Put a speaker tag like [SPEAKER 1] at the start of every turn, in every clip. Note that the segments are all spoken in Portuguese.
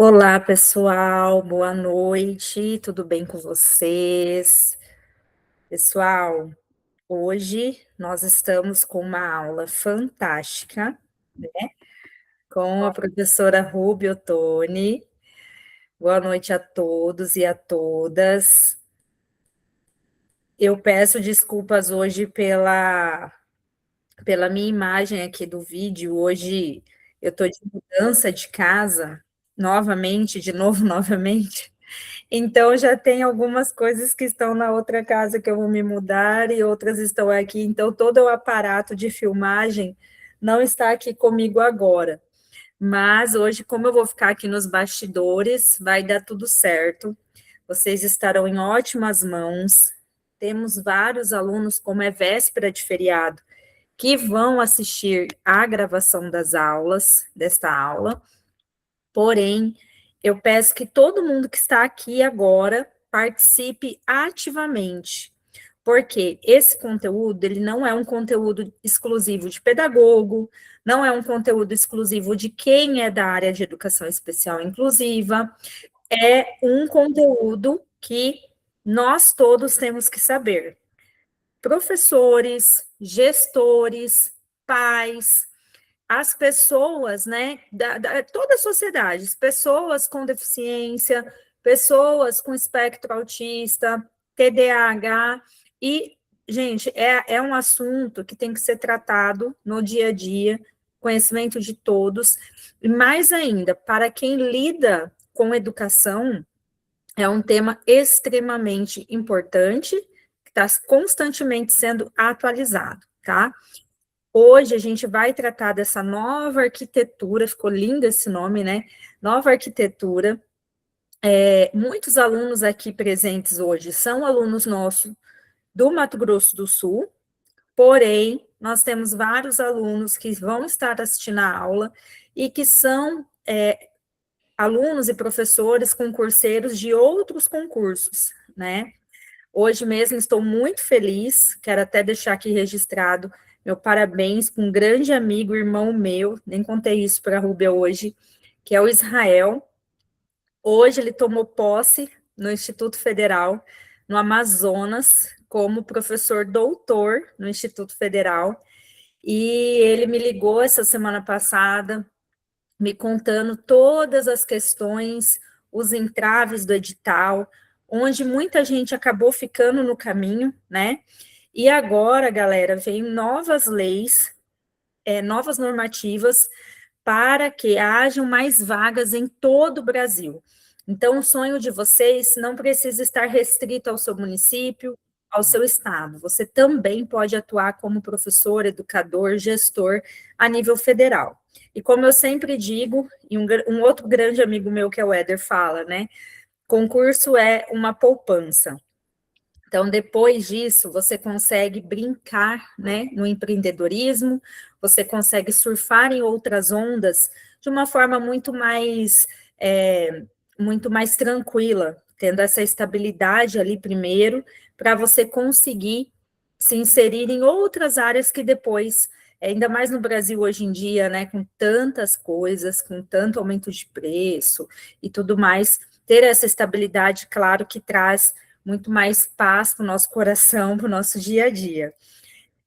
[SPEAKER 1] Olá, pessoal, boa noite, tudo bem com vocês? Pessoal, hoje nós estamos com uma aula fantástica com a professora Ruby Ottoni. Boa noite a todos e a todas. Eu peço desculpas hoje pela minha imagem aqui do vídeo. Hoje eu estou de mudança de casa, novamente, de novo, novamente. Então, já tem algumas coisas que estão na outra casa que eu vou me mudar e outras estão aqui. Então, todo o aparato de filmagem não está aqui comigo agora. Mas hoje, como eu vou ficar aqui nos bastidores, vai dar tudo certo. Vocês estarão em ótimas mãos. Temos vários alunos, como é véspera de feriado, que vão assistir à gravação das aulas, desta aula. Porém, eu peço que todo mundo que está aqui agora participe ativamente, porque esse conteúdo, ele não é um conteúdo exclusivo de pedagogo, não é um conteúdo exclusivo de quem é da área de educação especial inclusiva, é um conteúdo que nós todos temos que saber. Professores, gestores, pais, as pessoas, né, toda a sociedade, pessoas com deficiência, pessoas com espectro autista, TDAH, e, gente, é um assunto que tem que ser tratado no dia a dia, conhecimento de todos, e mais ainda, para quem lida com educação, é um tema extremamente importante, que está constantemente sendo atualizado, tá? Hoje a gente vai tratar dessa nova arquitetura, ficou lindo esse nome, né? Nova arquitetura. Muitos alunos aqui presentes hoje são alunos nossos do Mato Grosso do Sul, porém, nós temos vários alunos que vão estar assistindo a aula e que são alunos e professores concurseiros de outros concursos, né? Hoje mesmo estou muito feliz, quero até deixar aqui registrado meu parabéns para um grande amigo, irmão meu, nem contei isso para a Rúbia hoje, que é o Israel. Hoje ele tomou posse no Instituto Federal, no Amazonas, como professor doutor no Instituto Federal, e ele me ligou essa semana passada, me contando todas as questões, os entraves do edital, onde muita gente acabou ficando no caminho, né? E agora, galera, vem novas leis, novas normativas para que hajam mais vagas em todo o Brasil. Então, o sonho de vocês não precisa estar restrito ao seu município, ao seu estado. Você também pode atuar como professor, educador, gestor a nível federal. E como eu sempre digo, e um outro grande amigo meu, que é o Éder, fala, né? Concurso é uma poupança. Então, depois disso, você consegue brincar, né, no empreendedorismo, você consegue surfar em outras ondas de uma forma muito mais tranquila, tendo essa estabilidade ali primeiro, para você conseguir se inserir em outras áreas que depois, ainda mais no Brasil hoje em dia, né, com tantas coisas, com tanto aumento de preço e tudo mais, ter essa estabilidade, claro, que traz muito mais paz para o nosso coração, para o nosso dia a dia.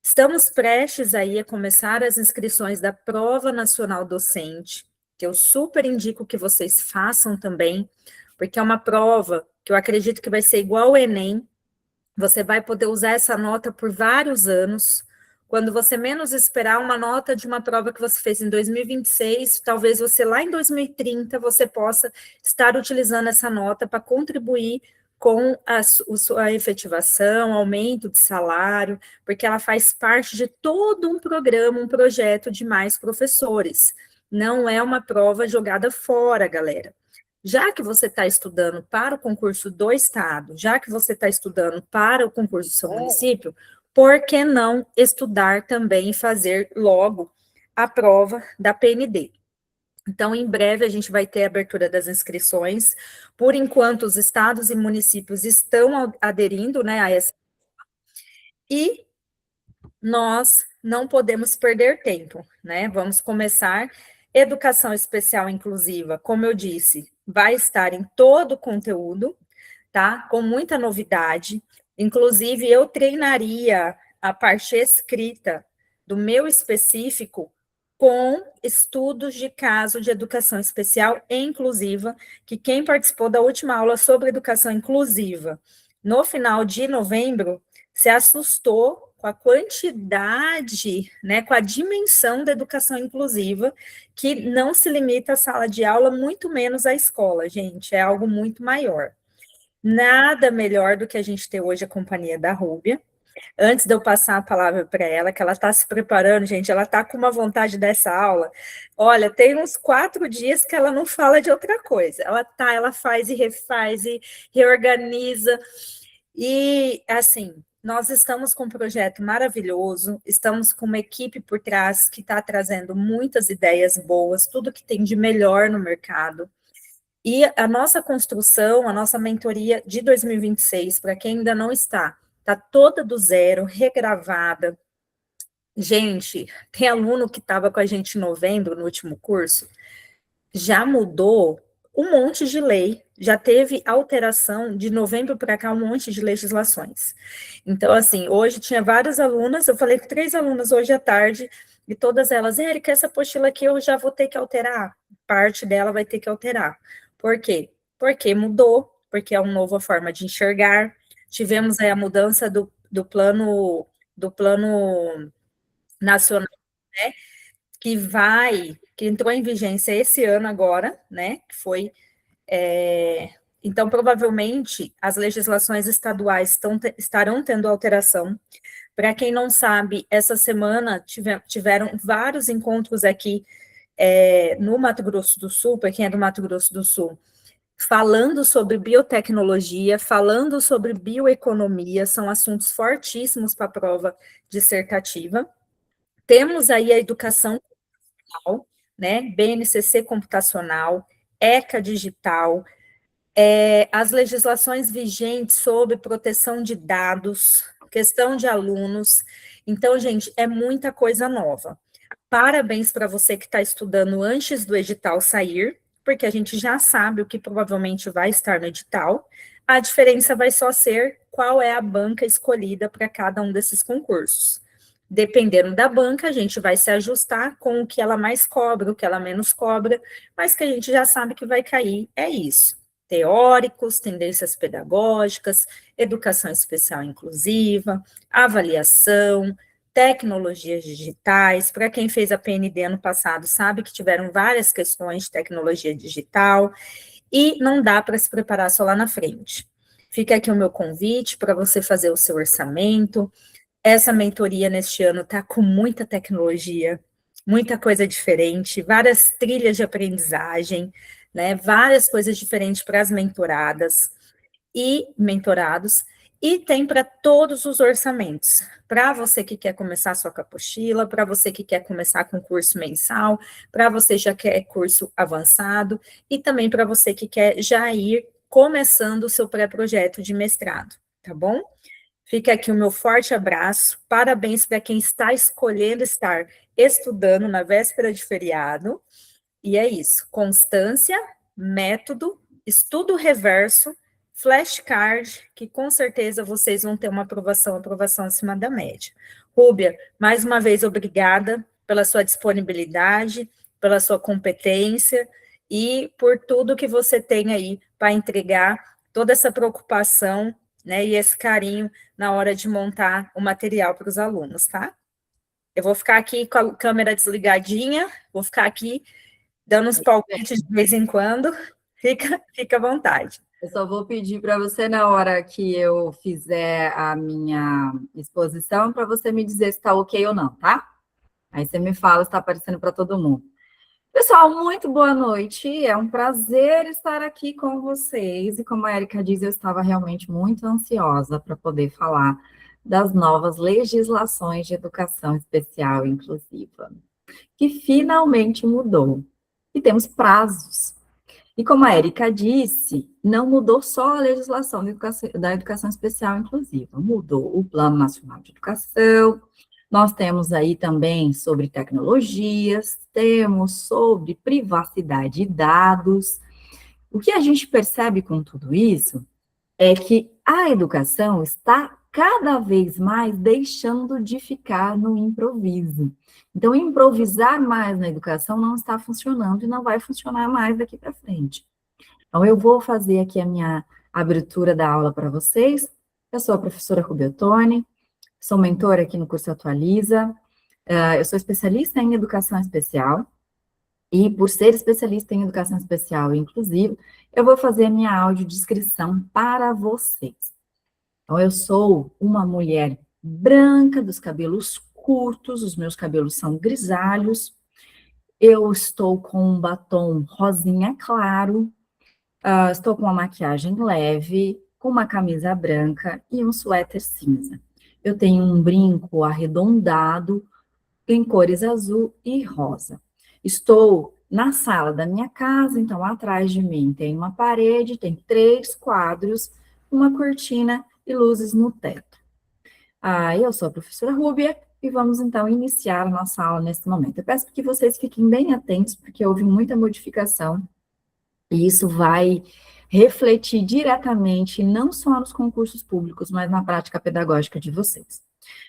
[SPEAKER 1] Estamos prestes aí a começar as inscrições da Prova Nacional Docente, que eu super indico que vocês façam também, porque é uma prova que eu acredito que vai ser igual ao Enem, você vai poder usar essa nota por vários anos. Quando você menos esperar, uma nota de uma prova que você fez em 2026, talvez você lá em 2030 você possa estar utilizando essa nota para contribuir com a sua efetivação, aumento de salário, porque ela faz parte de todo um programa, um projeto de mais professores. Não é uma prova jogada fora, galera. Já que você está estudando para o concurso do Estado, já que você está estudando para o concurso do seu município, por que não estudar também e fazer logo a prova da PND? Então, em breve, a gente vai ter a abertura das inscrições. Por enquanto, os estados e municípios estão aderindo, né, a essa. E nós não podemos perder tempo, né? Vamos começar. Educação especial inclusiva, como eu disse, vai estar em todo o conteúdo, tá? Com muita novidade. Inclusive, eu treinaria a parte escrita do meu específico com estudos de caso de educação especial e inclusiva, que quem participou da última aula sobre educação inclusiva, no final de novembro, se assustou com a quantidade, né, com a dimensão da educação inclusiva, que não se limita à sala de aula, muito menos à escola, gente, é algo muito maior. Nada melhor do que a gente ter hoje a companhia da Rúbia. Antes de eu passar a palavra para ela, que ela está se preparando, gente, ela está com uma vontade dessa aula. Olha, tem uns 4 dias que ela não fala de outra coisa. Ela faz e refaz e reorganiza. E, assim, nós estamos com um projeto maravilhoso, estamos com uma equipe por trás que está trazendo muitas ideias boas, tudo que tem de melhor no mercado. E a nossa construção, a nossa mentoria de 2026, para quem ainda não está toda do zero, regravada. Gente, tem aluno que estava com a gente em novembro, no último curso, já mudou um monte de lei, já teve alteração de novembro para cá, um monte de legislações. Então, assim, hoje tinha várias alunas, eu falei com 3 alunas hoje à tarde, e todas elas, Érica, essa apostila aqui eu já vou ter que alterar, parte dela vai ter que alterar. Por quê? Porque mudou, porque é uma nova forma de enxergar, tivemos aí a mudança do plano nacional, né, que entrou em vigência esse ano agora, né, que foi, então, provavelmente, as legislações estaduais estarão tendo alteração. Para quem não sabe, essa semana tiveram vários encontros aqui no Mato Grosso do Sul, para quem é do Mato Grosso do Sul, falando sobre biotecnologia, falando sobre bioeconomia, são assuntos fortíssimos para a prova dissertativa. Temos aí a educação digital, né, BNCC computacional, ECA digital, as legislações vigentes sobre proteção de dados, questão de alunos. Então, gente, é muita coisa nova. Parabéns para você que está estudando antes do edital sair, porque a gente já sabe o que provavelmente vai estar no edital. A diferença vai só ser qual é a banca escolhida para cada um desses concursos. Dependendo da banca, a gente vai se ajustar com o que ela mais cobra, o que ela menos cobra, mas que a gente já sabe que vai cair, é isso. Teóricos, tendências pedagógicas, educação especial inclusiva, avaliação, tecnologias digitais. Para quem fez a PND ano passado, sabe que tiveram várias questões de tecnologia digital, e não dá para se preparar só lá na frente. Fica aqui o meu convite para você fazer o seu orçamento. Essa mentoria neste ano está com muita tecnologia, muita coisa diferente, várias trilhas de aprendizagem, né, várias coisas diferentes para as mentoradas e mentorados, e tem para todos os orçamentos, para você que quer começar sua apostila, para você que quer começar com curso mensal, para você que já quer curso avançado, e também para você que quer já ir começando o seu pré-projeto de mestrado, tá bom? Fica aqui o meu forte abraço, parabéns para quem está escolhendo estar estudando na véspera de feriado, e é isso, constância, método, estudo reverso, flashcard, que com certeza vocês vão ter uma aprovação acima da média. Rúbia, mais uma vez, obrigada pela sua disponibilidade, pela sua competência e por tudo que você tem aí para entregar, toda essa preocupação, né, e esse carinho na hora de montar o material para os alunos, tá? Eu vou ficar aqui com a câmera desligadinha, vou ficar aqui dando uns palpites de vez em quando, fica à vontade.
[SPEAKER 2] Eu só vou pedir para você, na hora que eu fizer a minha exposição, para você me dizer se está ok ou não, tá? Aí você me fala se está aparecendo para todo mundo. Pessoal, muito boa noite. É um prazer estar aqui com vocês. E como a Erika diz, eu estava realmente muito ansiosa para poder falar das novas legislações de educação especial e inclusiva, que finalmente mudou. E temos prazos. E como a Erika disse, não mudou só a legislação da educação especial inclusiva, mudou o Plano Nacional de Educação, nós temos aí também sobre tecnologias, temos sobre privacidade de dados, O que a gente percebe com tudo isso é que a educação está cada vez mais deixando de ficar no improviso. Então, improvisar mais na educação não está funcionando e não vai funcionar mais daqui para frente. Então, eu vou fazer aqui a minha abertura da aula para vocês. Eu sou a professora Rubia Ottoni, sou mentora aqui no curso Atualiza. Eu sou especialista em educação especial. E por ser especialista em educação especial e inclusiva, eu vou fazer a minha audiodescrição para vocês. Então, eu sou uma mulher branca, dos cabelos curtos, os meus cabelos são grisalhos, eu estou com um batom rosinha claro, estou com uma maquiagem leve, com uma camisa branca e um suéter cinza. Eu tenho um brinco arredondado em cores azul e rosa. Estou na sala da minha casa, então atrás de mim tem uma parede, tem 3 quadros, uma cortina e luzes no teto. Eu sou a professora Rúbia e vamos então iniciar a nossa aula nesse momento. Eu peço que vocês fiquem bem atentos, porque houve muita modificação e isso vai refletir diretamente não só nos concursos públicos, mas na prática pedagógica de vocês.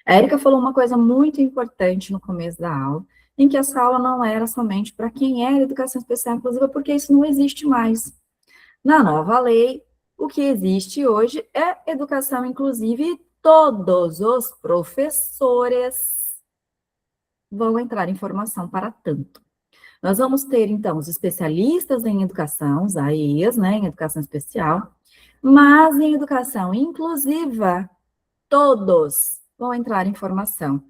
[SPEAKER 2] A Érica falou uma coisa muito importante no começo da aula, em que essa aula não era somente para quem era educação especial inclusiva, porque isso não existe mais. Na nova lei, o que existe hoje é educação inclusiva e todos os professores vão entrar em formação para tanto. Nós vamos ter, então, os especialistas em educação, os AEs, né, em educação especial, mas em educação inclusiva, todos vão entrar em formação.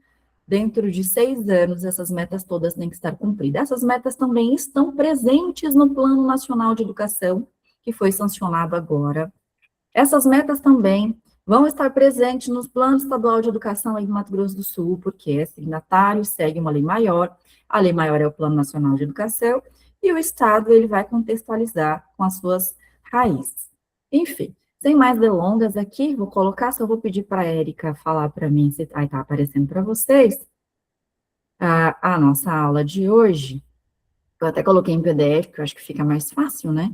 [SPEAKER 2] Dentro de 6 anos, essas metas todas têm que estar cumpridas. Essas metas também estão presentes no Plano Nacional de Educação, que foi sancionado agora. Essas metas também vão estar presentes no Plano Estadual de Educação aí do Mato Grosso do Sul, porque é signatário, segue uma lei maior. A lei maior é o Plano Nacional de Educação, e o Estado ele vai contextualizar com as suas raízes. Enfim, sem mais delongas aqui, vou colocar, só vou pedir para a Érica falar para mim se está aparecendo para vocês a nossa aula de hoje. Eu até coloquei em PDF, porque eu acho que fica mais fácil, né?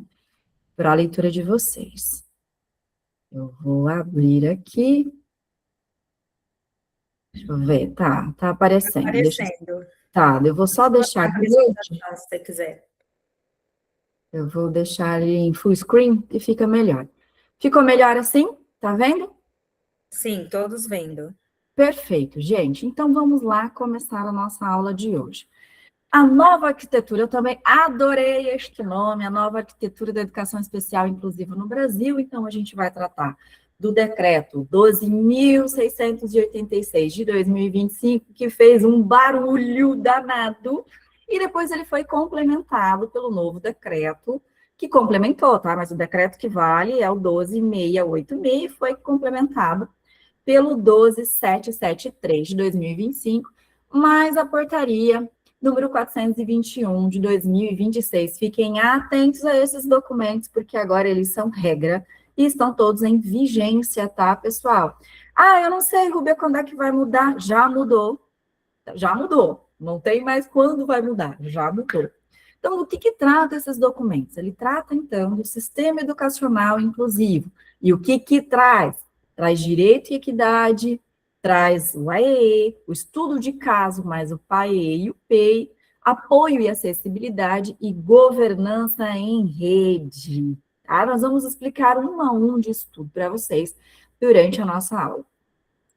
[SPEAKER 2] Para a leitura de vocês. Eu vou abrir aqui. Deixa eu ver, tá aparecendo.
[SPEAKER 1] Tá aparecendo.
[SPEAKER 2] Eu vou só deixar aqui.
[SPEAKER 1] Se você quiser.
[SPEAKER 2] Eu vou deixar ele em full screen e fica melhor. Ficou melhor assim? Tá vendo?
[SPEAKER 1] Sim, todos vendo.
[SPEAKER 2] Perfeito, gente. Então, vamos lá começar a nossa aula de hoje. A nova arquitetura, eu também adorei este nome, a nova arquitetura da educação especial inclusiva no Brasil. Então, a gente vai tratar do decreto 12.686 de 2025, que fez um barulho danado, e depois ele foi complementado pelo novo decreto, que complementou, tá? Mas o decreto que vale é o 12.686, e foi complementado pelo 12.773 de 2025, mais a portaria número 421 de 2026. Fiquem atentos a esses documentos, porque agora eles são regra e estão todos em vigência, tá, pessoal? Eu não sei, Rubia, quando é que vai mudar? Já mudou. Não tem mais quando vai mudar, já mudou. Então, do que trata esses documentos? Ele trata, então, do sistema educacional inclusivo. E o que traz? Traz direito e equidade, traz o AEE, o estudo de caso, mais o PAEE e o PEI, apoio e acessibilidade e governança em rede. Tá? Nós vamos explicar um a um disso tudo para vocês durante a nossa aula.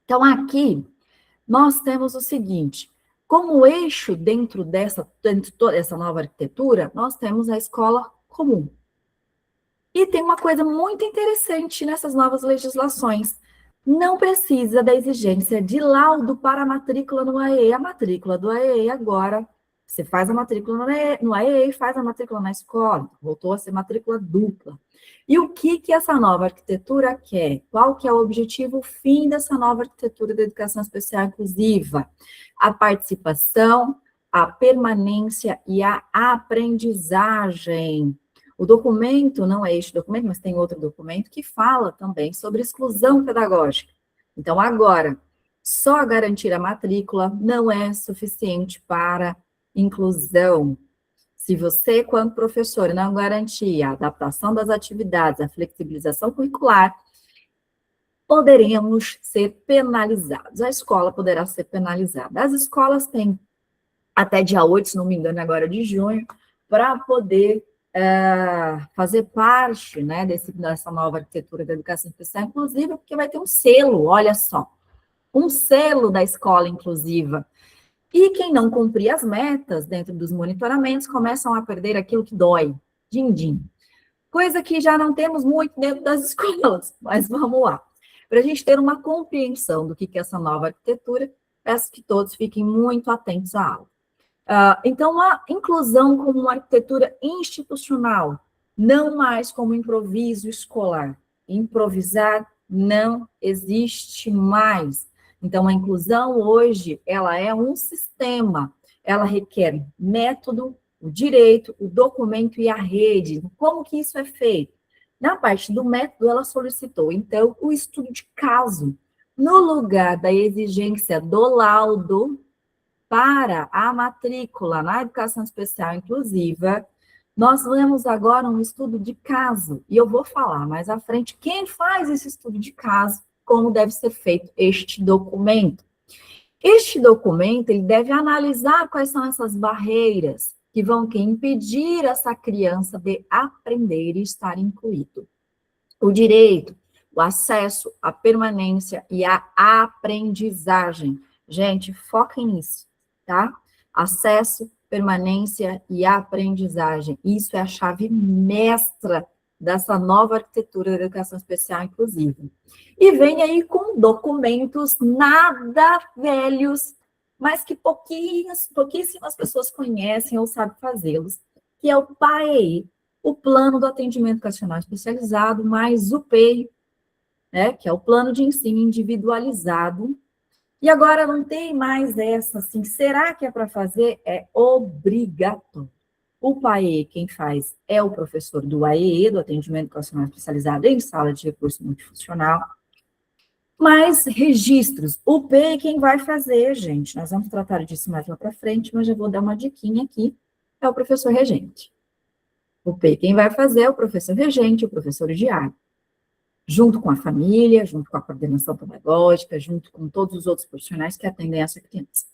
[SPEAKER 2] Então, aqui, nós temos o seguinte, como eixo dentro de toda essa nova arquitetura, nós temos a escola comum. E tem uma coisa muito interessante nessas novas legislações. Não precisa da exigência de laudo para a matrícula no AEE. A matrícula do AEE agora, você faz a matrícula no AEE e faz a matrícula na escola. Voltou a ser matrícula dupla. E o que essa nova arquitetura quer? Qual que é o objetivo, o fim dessa nova arquitetura da educação especial inclusiva? A participação, a permanência e a aprendizagem. O documento, não é este documento, mas tem outro documento que fala também sobre exclusão pedagógica. Então, agora, só garantir a matrícula não é suficiente para inclusão. Se você, quando professor, não garantir a adaptação das atividades, a flexibilização curricular, poderemos ser penalizados. A escola poderá ser penalizada. As escolas têm até dia 8, se não me engano, agora de junho, para poder fazer parte, né, dessa nova arquitetura da educação especial inclusiva, porque vai ter um selo, olha só, um selo da escola inclusiva. E quem não cumprir as metas dentro dos monitoramentos começam a perder aquilo que dói, din-din. Coisa que já não temos muito dentro das escolas, mas vamos lá. Para a gente ter uma compreensão do que é essa nova arquitetura, peço que todos fiquem muito atentos à aula. Então, a inclusão como uma arquitetura institucional, não mais como improviso escolar. Improvisar não existe mais. Então, a inclusão hoje, ela é um sistema, ela requer método, o direito, o documento e a rede. Como que isso é feito? Na parte do método, ela solicitou, então, o estudo de caso, no lugar da exigência do laudo, para a matrícula na educação especial inclusiva, nós vemos agora um estudo de caso, e eu vou falar mais à frente quem faz esse estudo de caso, como deve ser feito este documento. Este documento, ele deve analisar quais são essas barreiras que vão impedir essa criança de aprender e estar incluído. O direito, o acesso, a permanência e a aprendizagem. Gente, foquem nisso, tá? Acesso, permanência e aprendizagem. Isso é a chave mestra dessa nova arquitetura da educação especial inclusiva. E vem aí com documentos nada velhos, mas que pouquíssimas pessoas conhecem ou sabem fazê-los, que é o PAEI, o Plano do Atendimento Educacional Especializado, mais o PEI, né, que é o Plano de Ensino Individualizado. E agora não tem mais essa, assim, será que é para fazer? É obrigatório. O PAE, quem faz é o professor do AEE, do Atendimento Educacional Especializado em Sala de Recurso Multifuncional. Mas registros, o PEI quem vai fazer, gente, nós vamos tratar disso mais lá para frente, mas já vou dar uma diquinha aqui, é o professor regente. O PEI quem vai fazer é o professor regente, o professor diário, junto com a família, junto com a coordenação pedagógica, junto com todos os outros profissionais que atendem essa criança.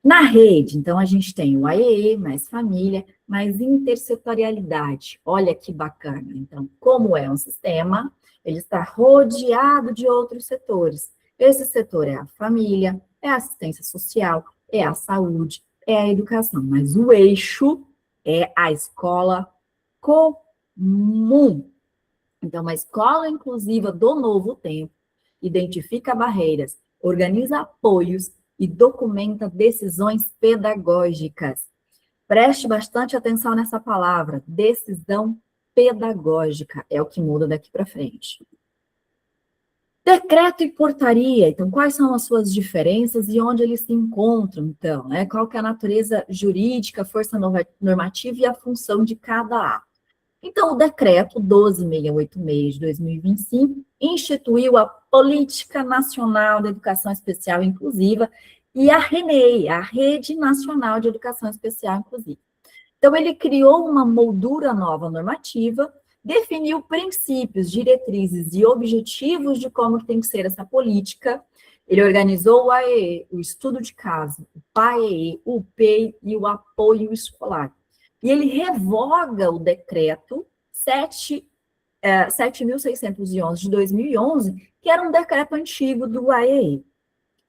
[SPEAKER 2] Na rede, então, a gente tem o AEE, mais família, mais intersetorialidade. Olha que bacana. Então, como é um sistema, ele está rodeado de outros setores. Esse setor é a família, é a assistência social, é a saúde, é a educação, mas o eixo é a escola comum. Então, uma escola inclusiva do novo tempo identifica barreiras, organiza apoios e documenta decisões pedagógicas. Preste bastante atenção nessa palavra, decisão pedagógica, é o que muda daqui para frente. Decreto e portaria, então, quais são as suas diferenças e onde eles se encontram, então, né? Qual que é a natureza jurídica, força normativa e a função de cada ato. Então, o decreto 12.686 de 2025 instituiu a Política Nacional de Educação Especial Inclusiva e a RENEI, a Rede Nacional de Educação Especial Inclusiva. Então, ele criou uma moldura nova normativa, definiu princípios, diretrizes e objetivos de como tem que ser essa política. Ele organizou o AEE, o estudo de caso, o PAEE, o PEI e o apoio escolar. E ele revoga o decreto 7.611 de 2011, que era um decreto antigo do AEE.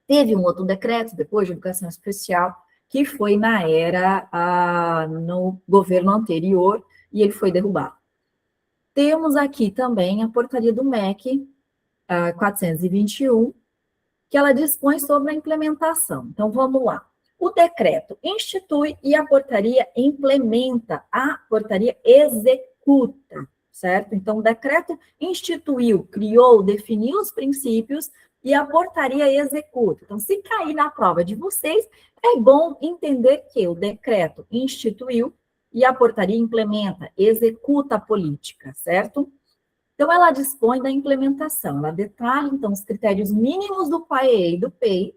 [SPEAKER 2] Teve um outro decreto, depois de educação especial, que foi no governo anterior, e ele foi derrubado. Temos aqui também a portaria do MEC 421, que ela dispõe sobre a implementação. Então, vamos lá. O decreto institui e a portaria implementa, a portaria executa, certo? Então, o decreto instituiu, criou, definiu os princípios e a portaria executa. Então, se cair na prova de vocês, é bom entender que o decreto instituiu e a portaria implementa, executa a política, certo? Então, ela dispõe da implementação, ela detalha, então, os critérios mínimos do PAEE e do PEI,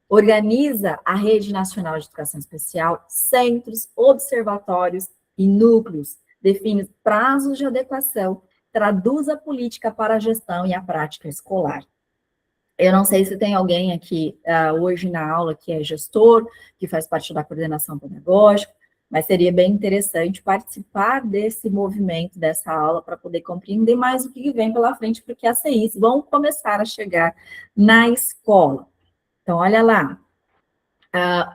[SPEAKER 2] organiza a Rede Nacional de Educação Especial, centros, observatórios e núcleos, define prazos de adequação, traduz a política para a gestão e a prática escolar. Eu não sei se tem alguém aqui hoje na aula que é gestor, que faz parte da coordenação pedagógica, mas seria bem interessante participar desse movimento, dessa aula, para poder compreender mais o que vem pela frente, porque as CIs vão começar a chegar na escola. Então, olha lá.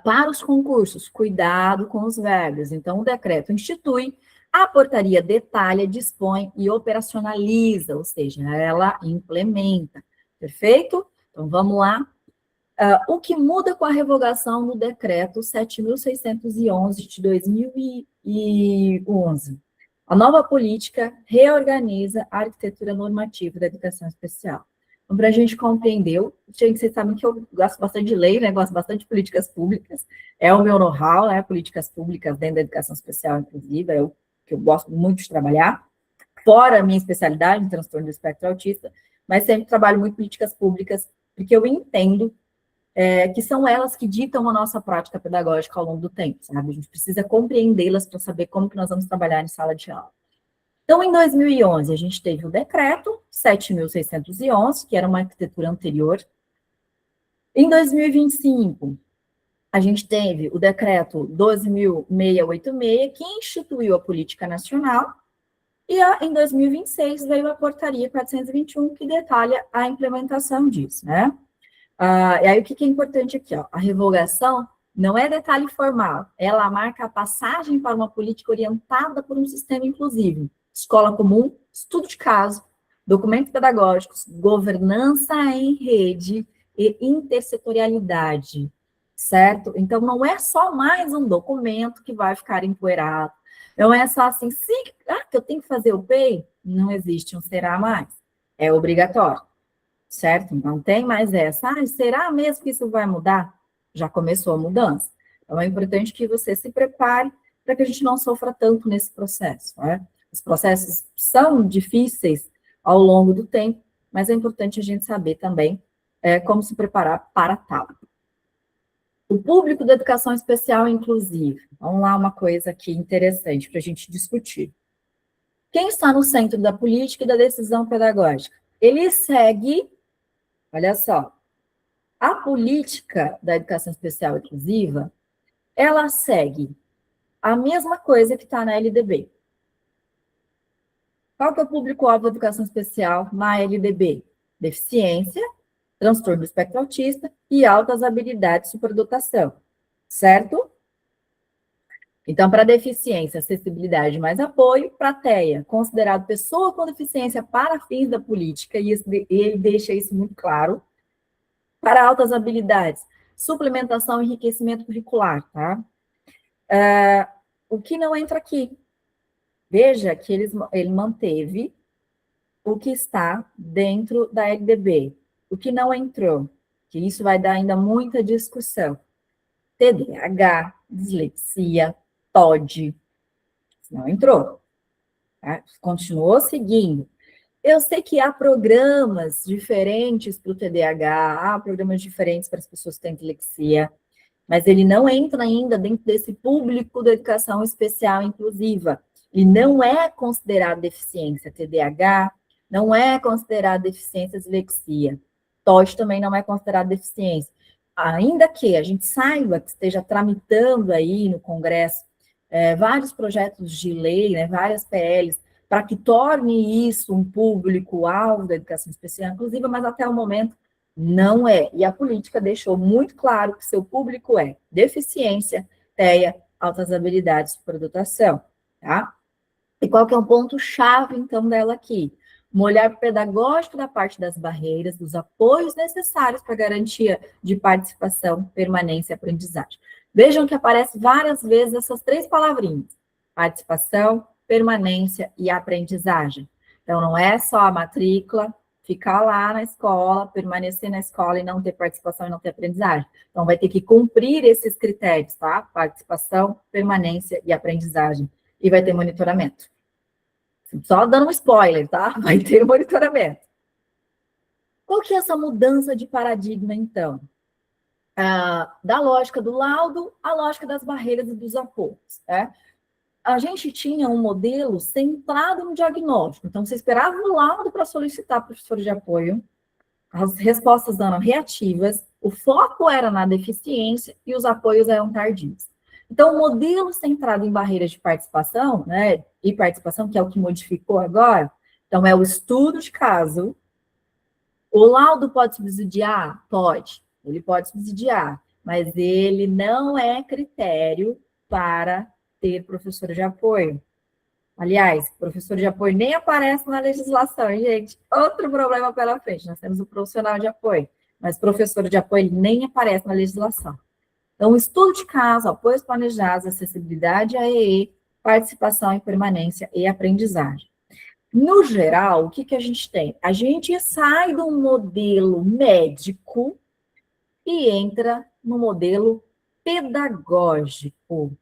[SPEAKER 2] Para os concursos, cuidado com os verbos. Então, o decreto institui, a portaria detalha, dispõe e operacionaliza, ou seja, ela implementa. Perfeito? Então, vamos lá. O que muda com a revogação no decreto 7.611 de 2011? A nova política reorganiza a arquitetura normativa da educação especial. Então, para a gente compreender, gente, vocês sabem que eu gosto bastante de lei, né? Gosto bastante de políticas públicas, é o meu know-how, né? Políticas públicas dentro da educação especial, inclusive, é o que eu gosto muito de trabalhar, fora a minha especialidade em transtorno do espectro autista, mas sempre trabalho muito políticas públicas, porque eu entendo que são elas que ditam a nossa prática pedagógica ao longo do tempo, sabe? A gente precisa compreendê-las para saber como que nós vamos trabalhar em sala de aula. Então, em 2011, a gente teve o decreto 7.611, que era uma arquitetura anterior. Em 2025, a gente teve o decreto 12.686, que instituiu a política nacional, e em 2026 veio a portaria 421, que detalha a implementação disso, né? E aí, o que é importante aqui? Ó, a revogação não é detalhe formal, ela marca a passagem para uma política orientada por um sistema inclusivo, escola comum, estudo de caso, documentos pedagógicos, governança em rede e intersetorialidade, certo? Então, não é só mais um documento que vai ficar empoeirado, não é só assim, que eu tenho que fazer o PEI, não existe um será mais, é obrigatório. Certo? Não tem mais essa. Será mesmo que isso vai mudar? Já começou a mudança. Então, é importante que você se prepare para que a gente não sofra tanto nesse processo. Né? Os processos são difíceis ao longo do tempo, mas é importante a gente saber também como se preparar para tal. O público da educação especial inclusive. Vamos lá, uma coisa aqui interessante para a gente discutir. Quem está no centro da política e da decisão pedagógica? Ele segue. Olha só, a política da educação especial inclusiva, ela segue a mesma coisa que está na LDB. Qual que é o público-alvo da educação especial na LDB? Deficiência, transtorno do espectro autista e altas habilidades de superdotação, certo? Então, para deficiência, acessibilidade mais apoio, para TEA, considerado pessoa com deficiência para fins da política, e ele deixa isso muito claro. Para altas habilidades, suplementação e enriquecimento curricular, tá? O que não entra aqui? Veja que ele manteve o que está dentro da LDB. O que não entrou, que isso vai dar ainda muita discussão. TDAH, dislexia, TOD, não entrou. Tá? Continuou seguindo. Eu sei que há programas diferentes para o TDAH, há programas diferentes para as pessoas que têm dislexia, mas ele não entra ainda dentro desse público da educação especial inclusiva. Ele não é considerado deficiência TDAH, não é considerado deficiência dislexia. TOD também não é considerado deficiência. Ainda que a gente saiba que esteja tramitando aí no Congresso vários projetos de lei, né, várias PLs, para que torne isso um público-alvo da educação especial inclusiva, mas até o momento não é. E a política deixou muito claro que seu público é deficiência, TEA, altas habilidades de superdotação, tá? E qual que é o ponto-chave, então, dela aqui? Um olhar pedagógico da parte das barreiras, dos apoios necessários para a garantia de participação, permanência e aprendizagem. Vejam que aparece várias vezes essas três palavrinhas: participação, permanência e aprendizagem. Então, não é só a matrícula, ficar lá na escola, permanecer na escola e não ter participação e não ter aprendizagem. Então, vai ter que cumprir esses critérios, tá? Participação, permanência e aprendizagem. E vai ter monitoramento. Só dando um spoiler, tá? Vai ter monitoramento. Qual que é essa mudança de paradigma, então? da lógica do laudo à lógica das barreiras e dos apoios. Né? A gente tinha um modelo centrado no diagnóstico. Então, você esperava o laudo para solicitar professor de apoio, as respostas eram reativas, o foco era na deficiência e os apoios eram tardios. Então, o modelo centrado em barreiras de participação, né, e participação, que é o que modificou agora, então é o estudo de caso. O laudo pode subsidiar? Pode, ele pode subsidiar, mas ele não é critério para ter professor de apoio. Aliás, professor de apoio nem aparece na legislação, hein, gente? Outro problema pela frente. Nós temos o profissional de apoio, mas professor de apoio nem aparece na legislação. Então, estudo de caso, apoios planejados, acessibilidade à EE, participação em permanência e aprendizagem. No geral, o que a gente tem? A gente sai do modelo médico e entra no modelo pedagógico.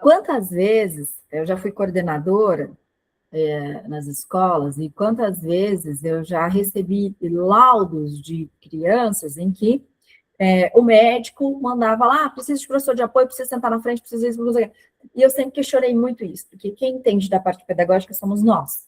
[SPEAKER 2] Quantas vezes eu já fui coordenadora nas escolas e quantas vezes eu já recebi laudos de crianças em que o médico mandava lá, precisa de professor de apoio, precisa sentar na frente, precisa isso, e eu sempre questionei muito isso, porque quem entende da parte pedagógica somos nós,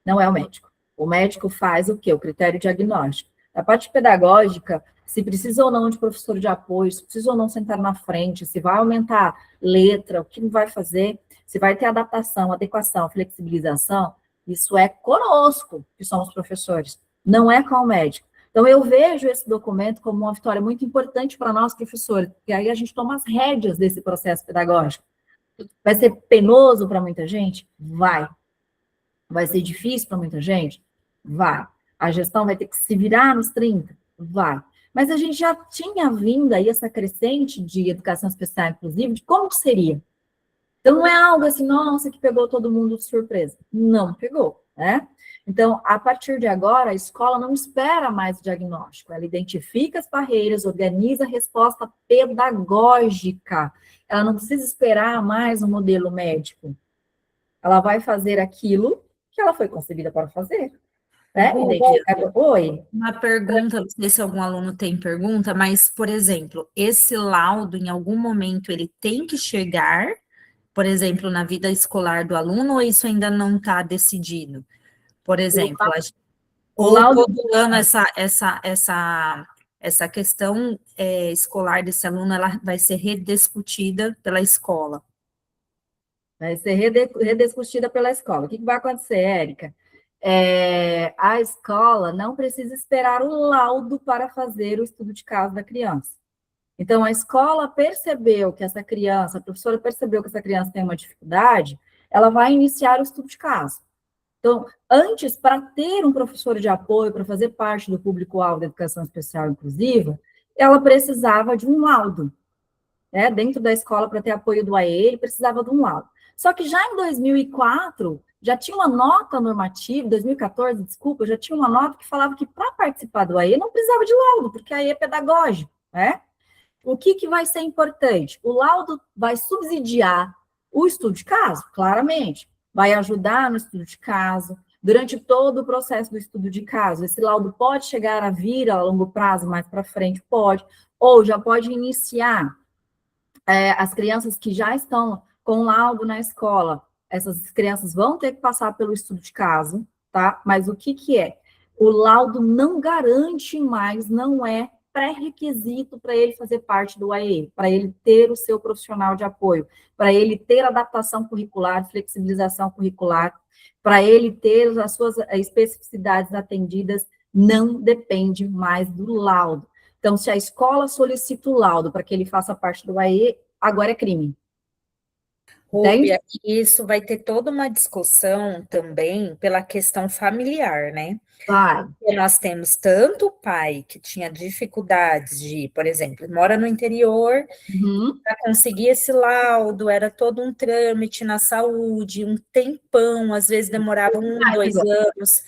[SPEAKER 2] não é o médico. O médico faz o quê? O critério diagnóstico. A parte pedagógica, se precisa ou não de professor de apoio, se precisa ou não sentar na frente, se vai aumentar letra, o que vai fazer, se vai ter adaptação, adequação, flexibilização, isso é conosco, que somos professores, não é com o médico. Então, eu vejo esse documento como uma vitória muito importante para nós, professores, porque aí a gente toma as rédeas desse processo pedagógico. Vai ser penoso para muita gente? Vai. Vai ser difícil para muita gente? Vai. A gestão vai ter que se virar nos 30? Vai. Mas a gente já tinha vindo aí essa crescente de educação especial, inclusive, de como seria. Então, não é algo assim, nossa, que pegou todo mundo de surpresa. Não pegou, né? Então, a partir de agora, a escola não espera mais o diagnóstico, ela identifica as barreiras, organiza a resposta pedagógica. Ela não precisa esperar mais um modelo médico. Ela vai fazer aquilo que ela foi concebida para fazer. Né?
[SPEAKER 1] Oi. Uma pergunta, não sei se algum aluno tem pergunta, mas, por exemplo, esse laudo, em algum momento, ele tem que chegar, por exemplo, na vida escolar do aluno, ou isso ainda não está decidido? Por exemplo, ou todo ano essa questão escolar desse aluno, ela vai ser rediscutida pela escola?
[SPEAKER 2] Vai ser rediscutida pela escola. O que vai acontecer, Érica? A escola não precisa esperar o laudo para fazer o estudo de caso da criança. Então, a escola percebeu que essa criança, a professora percebeu que essa criança tem uma dificuldade, ela vai iniciar o estudo de caso. Então, antes, para ter um professor de apoio, para fazer parte do público-alvo da educação especial inclusiva, ela precisava de um laudo. Né? Dentro da escola, para ter apoio do AE, ele precisava de um laudo. Só que já em 2004, já tinha uma nota normativa, 2014, desculpa, já tinha uma nota que falava que para participar do AE não precisava de laudo, porque AE é pedagógico, né? O que vai ser importante? O laudo vai subsidiar o estudo de caso, claramente, vai ajudar no estudo de caso, durante todo o processo do estudo de caso. Esse laudo pode chegar a vir a longo prazo, mais para frente, pode, ou já pode iniciar as crianças que já estão com laudo na escola, essas crianças vão ter que passar pelo estudo de caso, tá? Mas o que é? O laudo não garante mais, não é pré-requisito para ele fazer parte do AE, para ele ter o seu profissional de apoio, para ele ter adaptação curricular, flexibilização curricular, para ele ter as suas especificidades atendidas, não depende mais do laudo. Então, se a escola solicita o laudo para que ele faça parte do AE, agora é crime.
[SPEAKER 1] Rúbia, isso vai ter toda uma discussão também pela questão familiar, né?
[SPEAKER 2] Vai.
[SPEAKER 1] Porque nós temos tanto o pai que tinha dificuldades de, por exemplo, mora no interior, para conseguir esse laudo, era todo um trâmite na saúde, um tempão, às vezes demorava 2 anos.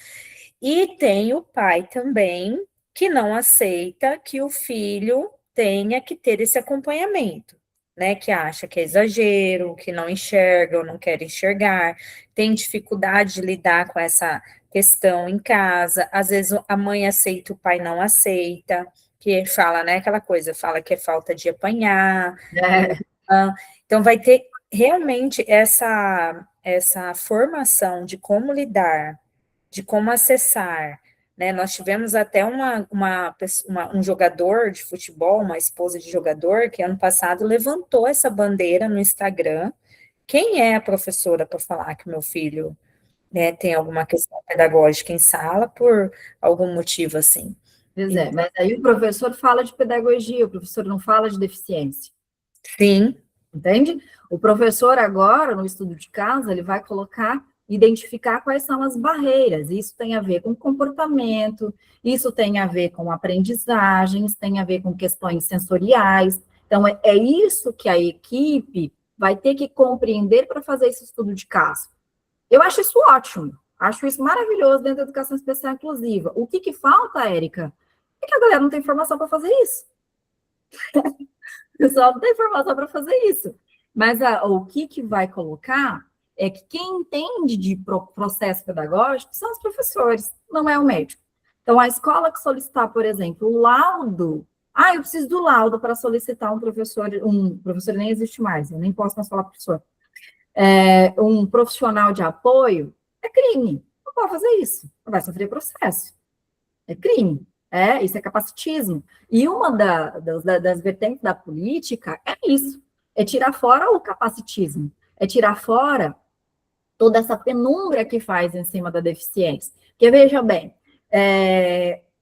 [SPEAKER 1] E tem o pai também que não aceita que o filho tenha que ter esse acompanhamento, né? Que acha que é exagero, que não enxerga ou não quer enxergar, tem dificuldade de lidar com essa questão em casa, às vezes a mãe aceita, o pai não aceita. que fala, né, aquela coisa, fala que é falta de apanhar.
[SPEAKER 2] É.
[SPEAKER 1] Então, vai ter realmente essa formação de como lidar, de como acessar, né? Nós tivemos até um jogador de futebol, uma esposa de jogador, que ano passado levantou essa bandeira no Instagram. Quem é a professora para falar que o meu filho, né, tem alguma questão pedagógica em sala por algum motivo assim?
[SPEAKER 2] Pois é, mas aí o professor fala de pedagogia, o professor não fala de deficiência.
[SPEAKER 1] Sim.
[SPEAKER 2] Entende? O professor agora, no estudo de casa, ele vai colocar, identificar quais são as barreiras. Isso tem a ver com comportamento, isso tem a ver com aprendizagens, tem a ver com questões sensoriais. Então, é isso que a equipe vai ter que compreender para fazer esse estudo de caso. Eu acho isso ótimo, acho isso maravilhoso dentro da educação especial inclusiva. O que falta, Érica, é que a galera não tem informação para fazer isso. O pessoal não tem informação para fazer isso. Mas o que vai colocar é que quem entende de processo pedagógico são os professores, não é o médico. Então, a escola que solicitar, por exemplo, o laudo, eu preciso do laudo para solicitar um professor nem existe mais, eu nem posso mais falar professor, um profissional de apoio, é crime. Não pode fazer isso, vai sofrer processo. É crime. Isso é capacitismo. E uma das vertentes da política é isso, é tirar fora o capacitismo, é tirar fora toda essa penumbra que faz em cima da deficiência. Porque, veja bem,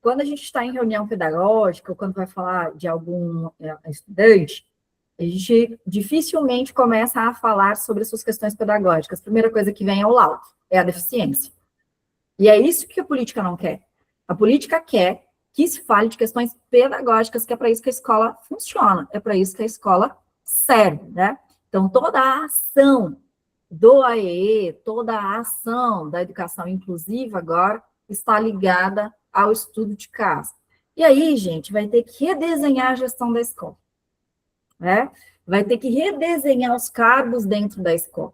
[SPEAKER 2] quando a gente está em reunião pedagógica, ou quando vai falar de algum estudante, a gente dificilmente começa a falar sobre suas questões pedagógicas. A primeira coisa que vem é o laudo, é a deficiência. E é isso que a política não quer. A política quer que se fale de questões pedagógicas, que é para isso que a escola funciona, é para isso que a escola serve, né? Então, toda a ação do AEE, toda a ação da educação inclusiva agora está ligada ao estudo de caso. E aí, gente, vai ter que redesenhar a gestão da escola, né? Vai ter que redesenhar os cargos dentro da escola,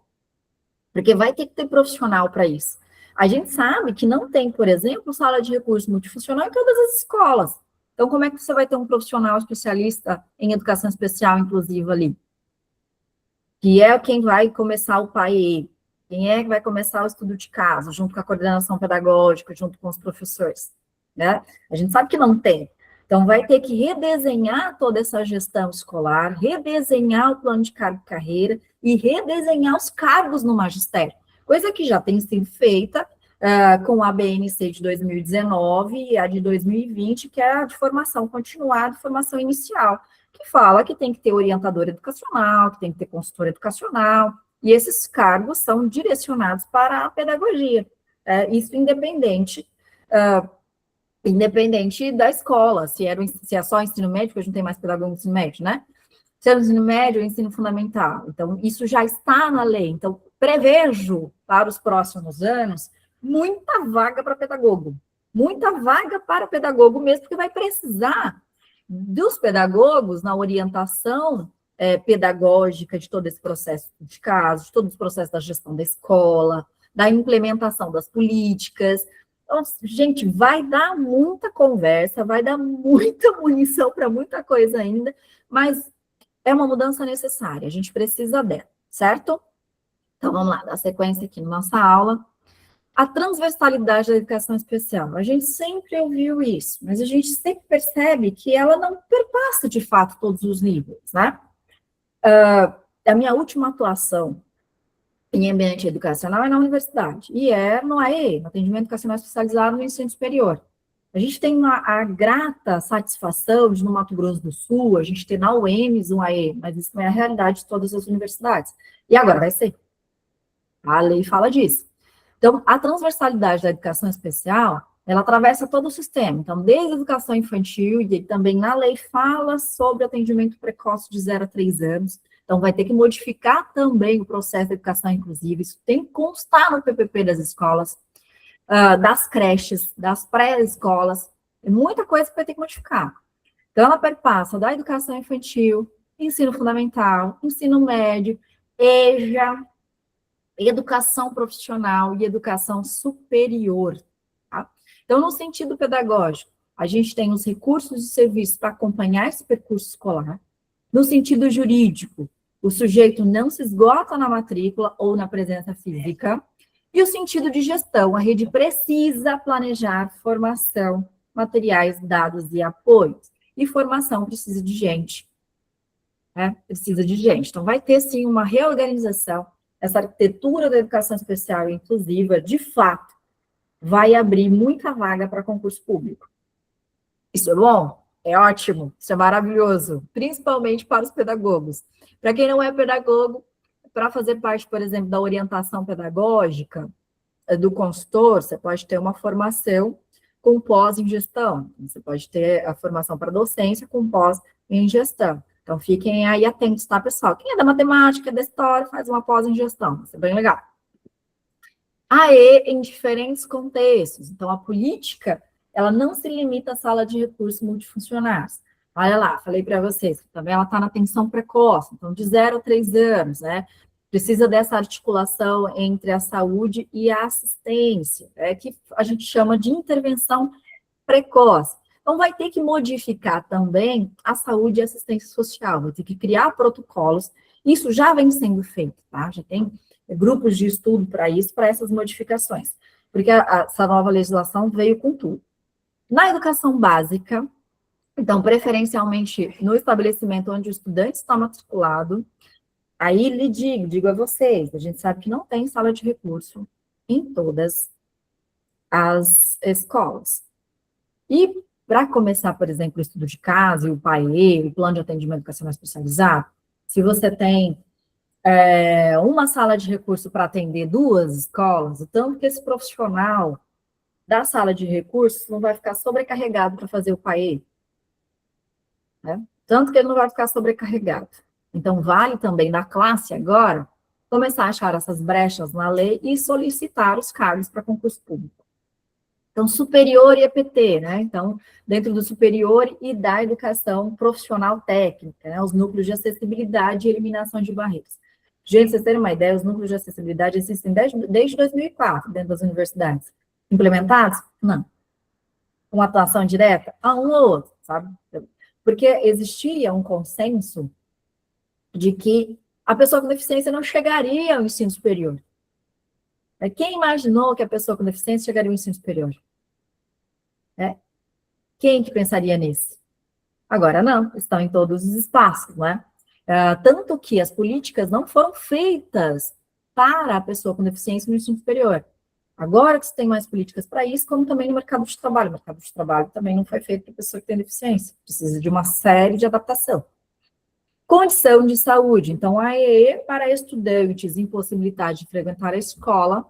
[SPEAKER 2] porque vai ter que ter profissional para isso. A gente sabe que não tem, por exemplo, sala de recurso multifuncional em todas as escolas. Então, como é que você vai ter um profissional especialista em educação especial inclusiva ali? Que é quem vai começar o PAE, quem é que vai começar o estudo de caso, junto com a coordenação pedagógica, junto com os professores, né? A gente sabe que não tem. Então, vai ter que redesenhar toda essa gestão escolar, redesenhar o plano de carreira e redesenhar os cargos no magistério, coisa que já tem sido feita com a BNC de 2019 e a de 2020, que é a de formação continuada, formação inicial, que fala que tem que ter orientador educacional, que tem que ter consultor educacional, e esses cargos são direcionados para a pedagogia, isso independente da escola, se é só ensino médio, hoje não tem mais pedagogo no ensino médio, né? Se é no ensino médio ou ensino fundamental. Então, isso já está na lei. Então, prevejo para os próximos anos muita vaga para pedagogo. Muita vaga para pedagogo mesmo, porque vai precisar dos pedagogos na orientação pedagógica de todo esse processo de casos, de todo esse processo da gestão da escola, da implementação das políticas. Então, gente, vai dar muita conversa, vai dar muita munição para muita coisa ainda, mas é uma mudança necessária, a gente precisa dela, certo? Então, vamos lá, dar sequência aqui na nossa aula. A transversalidade da educação especial. A gente sempre ouviu isso, mas a gente sempre percebe que ela não perpassa, de fato, todos os níveis, né? A minha última atuação em ambiente educacional é na universidade, e é no AE, no Atendimento Educacional Especializado no Ensino Superior. A gente tem a grata satisfação de, no Mato Grosso do Sul, a gente ter na UEMS um AE, mas isso não é a realidade de todas as universidades. E agora vai ser. A lei fala disso. Então, a transversalidade da educação especial, ela atravessa todo o sistema. Então, desde a educação infantil, e também na lei fala sobre atendimento precoce de 0 a 3 anos. Então, vai ter que modificar também o processo de educação inclusiva. Isso tem que constar no PPP das escolas, das creches, das pré-escolas. É muita coisa que vai ter que modificar. Então, ela perpassa da educação infantil, ensino fundamental, ensino médio, EJA, educação profissional e educação superior. Tá? Então, no sentido pedagógico, a gente tem os recursos e serviços para acompanhar esse percurso escolar. No sentido jurídico, o sujeito não se esgota na matrícula ou na presença física. E o sentido de gestão, a rede precisa planejar formação, materiais, dados e apoios. E formação precisa de gente. Né? Precisa de gente. Então, vai ter, sim, uma reorganização. Essa arquitetura da educação especial e inclusiva, de fato, vai abrir muita vaga para concurso público. Isso é bom? É ótimo. Isso é maravilhoso. Principalmente para os pedagogos. Para quem não é pedagogo, para fazer parte, por exemplo, da orientação pedagógica do consultor, você pode ter uma formação com pós em gestão. Você pode ter a formação para docência com pós em gestão. Então, fiquem aí atentos, tá, pessoal? Quem é da matemática, da história, faz uma pós em gestão. Isso é bem legal. AE em diferentes contextos. Então, a política, ela não se limita à sala de recursos multifuncionais. Olha lá, falei para vocês que também ela está na atenção precoce, então de 0 a 3 anos, né? Precisa dessa articulação entre a saúde e a assistência, que a gente chama de intervenção precoce. Então, vai ter que modificar também a saúde e a assistência social, vai ter que criar protocolos. Isso já vem sendo feito, tá? Já tem grupos de estudo para isso, para essas modificações, porque essa nova legislação veio com tudo. Na educação básica, então, preferencialmente no estabelecimento onde o estudante está matriculado, aí lhe digo a vocês, a gente sabe que não tem sala de recurso em todas as escolas. E para começar, por exemplo, o estudo de caso, o PAE, o plano de atendimento educacional especializado, se você tem uma sala de recurso para atender 2 escolas, o tanto que esse profissional da sala de recursos não vai ficar sobrecarregado para fazer o PAE, né? Tanto que ele não vai ficar sobrecarregado. Então, vale também da classe agora começar a achar essas brechas na lei e solicitar os cargos para concurso público. Então, superior e EPT, né? Então, dentro do superior e da educação profissional técnica, né? Os núcleos de acessibilidade e eliminação de barreiras. Gente, vocês terem uma ideia, os núcleos de acessibilidade existem desde 2004 dentro das universidades. Implementados? Não. Com atuação direta? Um ou outro, sabe? Porque existia um consenso de que a pessoa com deficiência não chegaria ao ensino superior. Quem imaginou que a pessoa com deficiência chegaria ao ensino superior? Quem que pensaria nisso? Agora não, estão em todos os espaços, né? Tanto que as políticas não foram feitas para a pessoa com deficiência no ensino superior. Agora que você tem mais políticas para isso, como também no mercado de trabalho. O mercado de trabalho também não foi feito para a pessoa que tem deficiência. Precisa de uma série de adaptação. Condição de saúde. Então, a AE para estudantes impossibilidade de frequentar a escola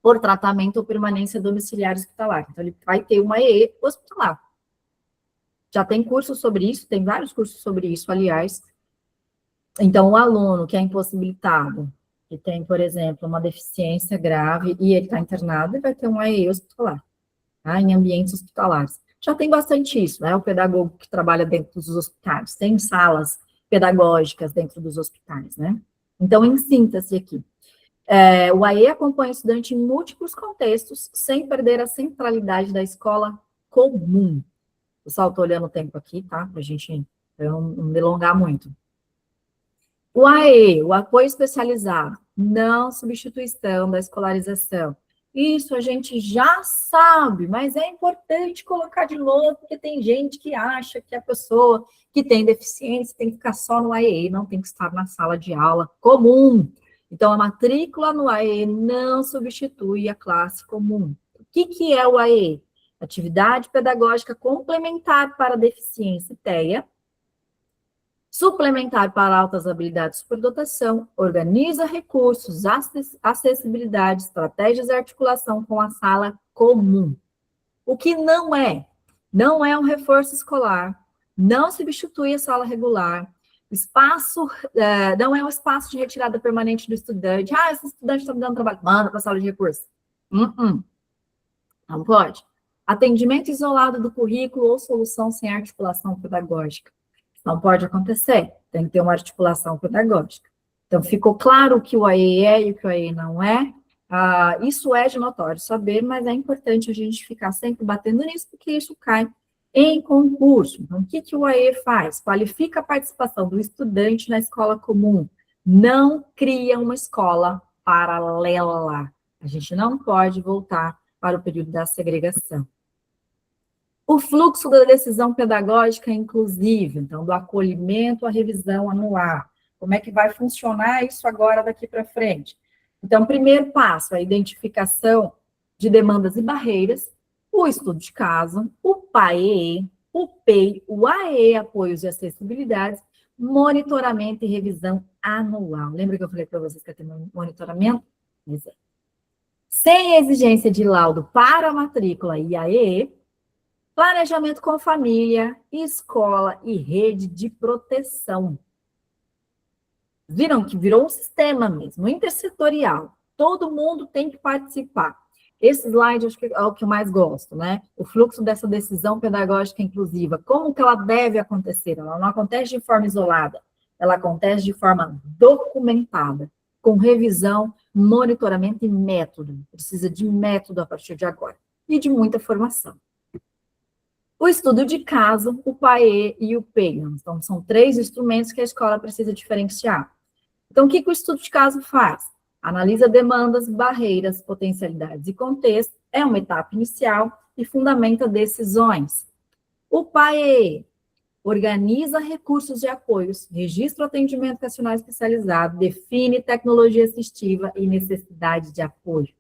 [SPEAKER 2] por tratamento ou permanência domiciliar hospitalar. Então, ele vai ter uma AE hospitalar. Já tem cursos sobre isso, tem vários cursos sobre isso, aliás. Então, o aluno que é impossibilitado, que tem, por exemplo, uma deficiência grave e ele está internado, ele vai ter um AE hospitalar, tá? Em ambientes hospitalares. Já tem bastante isso, né? O pedagogo que trabalha dentro dos hospitais, tem salas pedagógicas dentro dos hospitais, né? Então, em síntese aqui, o AE acompanha o estudante em múltiplos contextos, sem perder a centralidade da escola comum. Pessoal, estou olhando o tempo aqui, tá? Para a gente não me alongar muito. O AE, o apoio especializado, não substituição da escolarização. Isso a gente já sabe, mas é importante colocar de novo, porque tem gente que acha que a pessoa que tem deficiência tem que ficar só no AE, não tem que estar na sala de aula comum. Então, a matrícula no AE não substitui a classe comum. O que é o AE? Atividade pedagógica complementar para deficiência TEA, suplementar para altas habilidades de superdotação, organiza recursos, acessibilidade, estratégias de articulação com a sala comum. O que não é um reforço escolar, não substitui a sala regular, não é um espaço de retirada permanente do estudante. Esse estudante está me dando trabalho, manda para a sala de recursos. Não pode. Atendimento isolado do currículo ou solução sem articulação pedagógica. Não pode acontecer, tem que ter uma articulação pedagógica. Então, ficou claro o que o AE é e o que o AE não é? Isso é de notório saber, mas é importante a gente ficar sempre batendo nisso, porque isso cai em concurso. Então, o que o AE faz? Qualifica a participação do estudante na escola comum. Não cria uma escola paralela. A gente não pode voltar para o período da segregação. O fluxo da decisão pedagógica inclusiva, então, do acolhimento à revisão anual. Como é que vai funcionar isso agora daqui para frente? Então, primeiro passo, a identificação de demandas e barreiras, o estudo de caso, o PAEE, o PEI, o AE, apoios e acessibilidades, monitoramento e revisão anual. Lembra que eu falei para vocês que ia ter monitoramento? Exato. Sem exigência de laudo para a matrícula e AE, planejamento com família, escola e rede de proteção. Viram que virou um sistema mesmo, intersetorial. Todo mundo tem que participar. Esse slide acho que é o que eu mais gosto, né? O fluxo dessa decisão pedagógica inclusiva. Como que ela deve acontecer? Ela não acontece de forma isolada, ela acontece de forma documentada, com revisão, monitoramento e método. Precisa de método a partir de agora. E de muita formação. O estudo de caso, o PAE e o PEI. Então, são 3 instrumentos que a escola precisa diferenciar. Então, o que o estudo de caso faz? Analisa demandas, barreiras, potencialidades e contexto, é uma etapa inicial e fundamenta decisões. O PAE organiza recursos de apoios, registra o atendimento educacional especializado, define tecnologia assistiva e necessidade de apoio.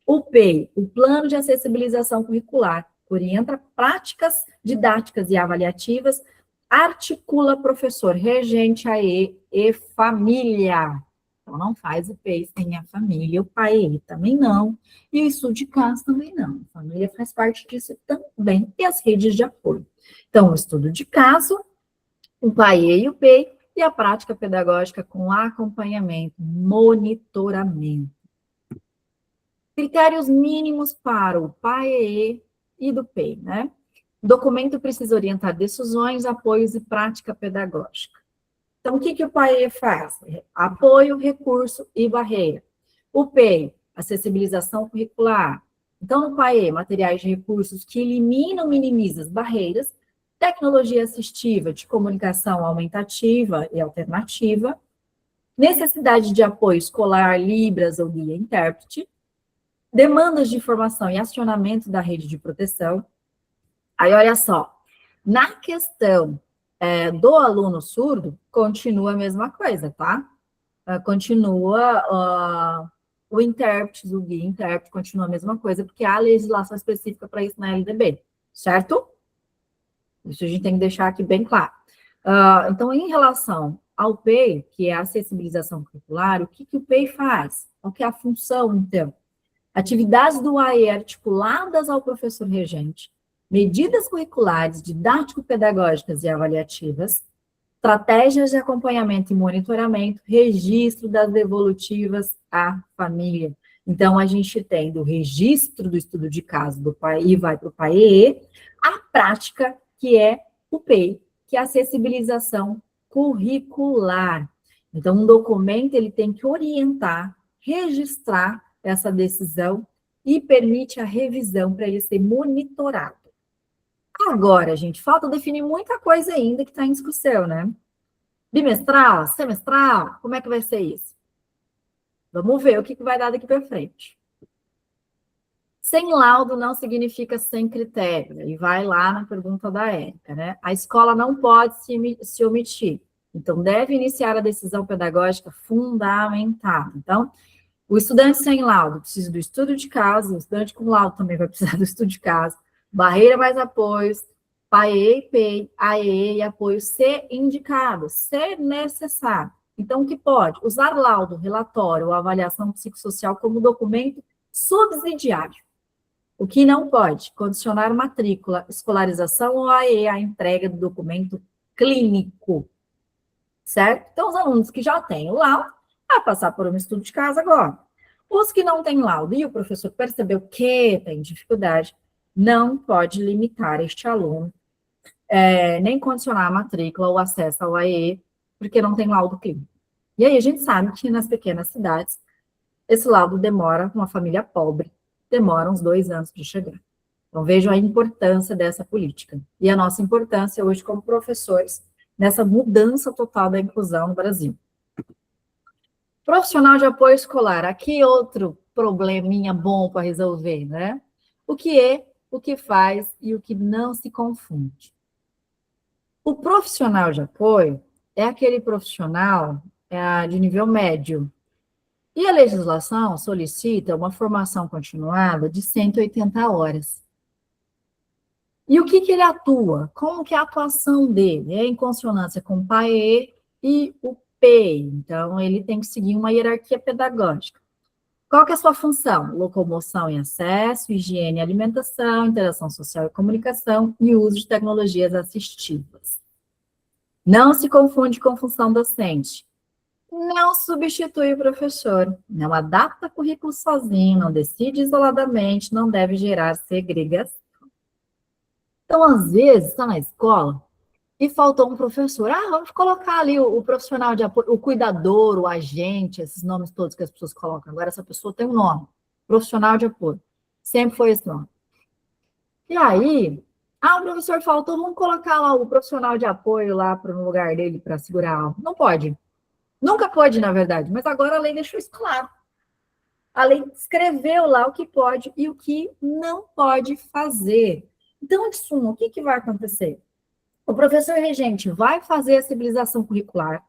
[SPEAKER 2] O PEI, o Plano de Acessibilização Curricular, orienta práticas didáticas e avaliativas, articula professor, regente, AE e família. Então, não faz o PEI sem a família, o PAE também não, e o estudo de caso também não. A família faz parte disso também, e as redes de apoio. Então, o estudo de caso, o PAE e o PEI, e a prática pedagógica com acompanhamento, monitoramento. Critérios mínimos para o PAE e do PEI, né? O documento precisa orientar decisões, apoios e prática pedagógica. Então, o que o PAE faz? Apoio, recurso e barreira. O PEI, acessibilização curricular. Então, no PAE, materiais de recursos que eliminam, minimizam as barreiras, tecnologia assistiva de comunicação aumentativa e alternativa, necessidade de apoio escolar, Libras ou guia intérprete, demandas de informação e acionamento da rede de proteção. Aí, olha só, na questão do aluno surdo, continua a mesma coisa, tá? Continua o intérprete, o guia intérprete, continua a mesma coisa, porque há legislação específica para isso na LDB, certo? Isso a gente tem que deixar aqui bem claro. Então, em relação ao PEI, que é a acessibilização curricular, o que o PEI faz? Qual que é a função, então? Atividades do AE articuladas ao professor regente, medidas curriculares, didático-pedagógicas e avaliativas, estratégias de acompanhamento e monitoramento, registro das devolutivas à família. Então, a gente tem do registro do estudo de caso do PAE, vai para o PAE, a prática, que é o PEI, que é a acessibilização curricular. Então, um documento, ele tem que orientar, registrar essa decisão e permite a revisão para ele ser monitorado. Agora, gente, falta definir muita coisa ainda que está em discussão, né? Bimestral, semestral, como é que vai ser isso? Vamos ver o que vai dar daqui para frente. Sem laudo não significa sem critério, e vai lá na pergunta da Érica, né? A escola não pode se omitir, então deve iniciar a decisão pedagógica fundamentada. Então, o estudante sem laudo precisa do estudo de caso, o estudante com laudo também vai precisar do estudo de caso, barreira mais apoios, PAE e PEI, AE e apoio ser indicado, ser necessário. Então, o que pode? Usar laudo, relatório ou avaliação psicossocial como documento subsidiário. O que não pode? Condicionar matrícula, escolarização ou AE à entrega do documento clínico. Certo? Então, os alunos que já têm o laudo, vai passar por um estudo de caso agora. Os que não têm laudo e o professor percebeu que tem dificuldade, não pode limitar este aluno, nem condicionar a matrícula ou acesso ao AE, porque não tem laudo clínico. E aí a gente sabe que nas pequenas cidades, esse laudo demora, uma família pobre, demora uns 2 anos para chegar. Então, vejam a importância dessa política. E a nossa importância hoje como professores, nessa mudança total da inclusão no Brasil. Profissional de apoio escolar, aqui outro probleminha bom para resolver, né? O que é, o que faz e o que não se confunde. O profissional de apoio é aquele profissional de nível médio. E a legislação solicita uma formação continuada de 180 horas. E o que ele atua? Como que é a atuação dele? É em consonância com o PAE e o PEI. Então, ele tem que seguir uma hierarquia pedagógica. Qual que é a sua função? Locomoção e acesso, higiene e alimentação, interação social e comunicação e uso de tecnologias assistivas. Não se confunde com função docente. Não substitui o professor. Não adapta currículo sozinho, não decide isoladamente, não deve gerar segregação. Então, às vezes, está na escola e faltou um professor. Vamos colocar ali o profissional de apoio, o cuidador, o agente, esses nomes todos que as pessoas colocam. Agora, essa pessoa tem um nome, profissional de apoio. Sempre foi esse nome. E aí, o professor faltou, vamos colocar lá o profissional de apoio lá no lugar dele para segurar a aula. Não pode. Nunca pode, na verdade, mas agora a lei deixou isso claro. A lei escreveu lá o que pode e o que não pode fazer. Então, em suma, o que vai acontecer? O professor regente vai fazer a civilização curricular,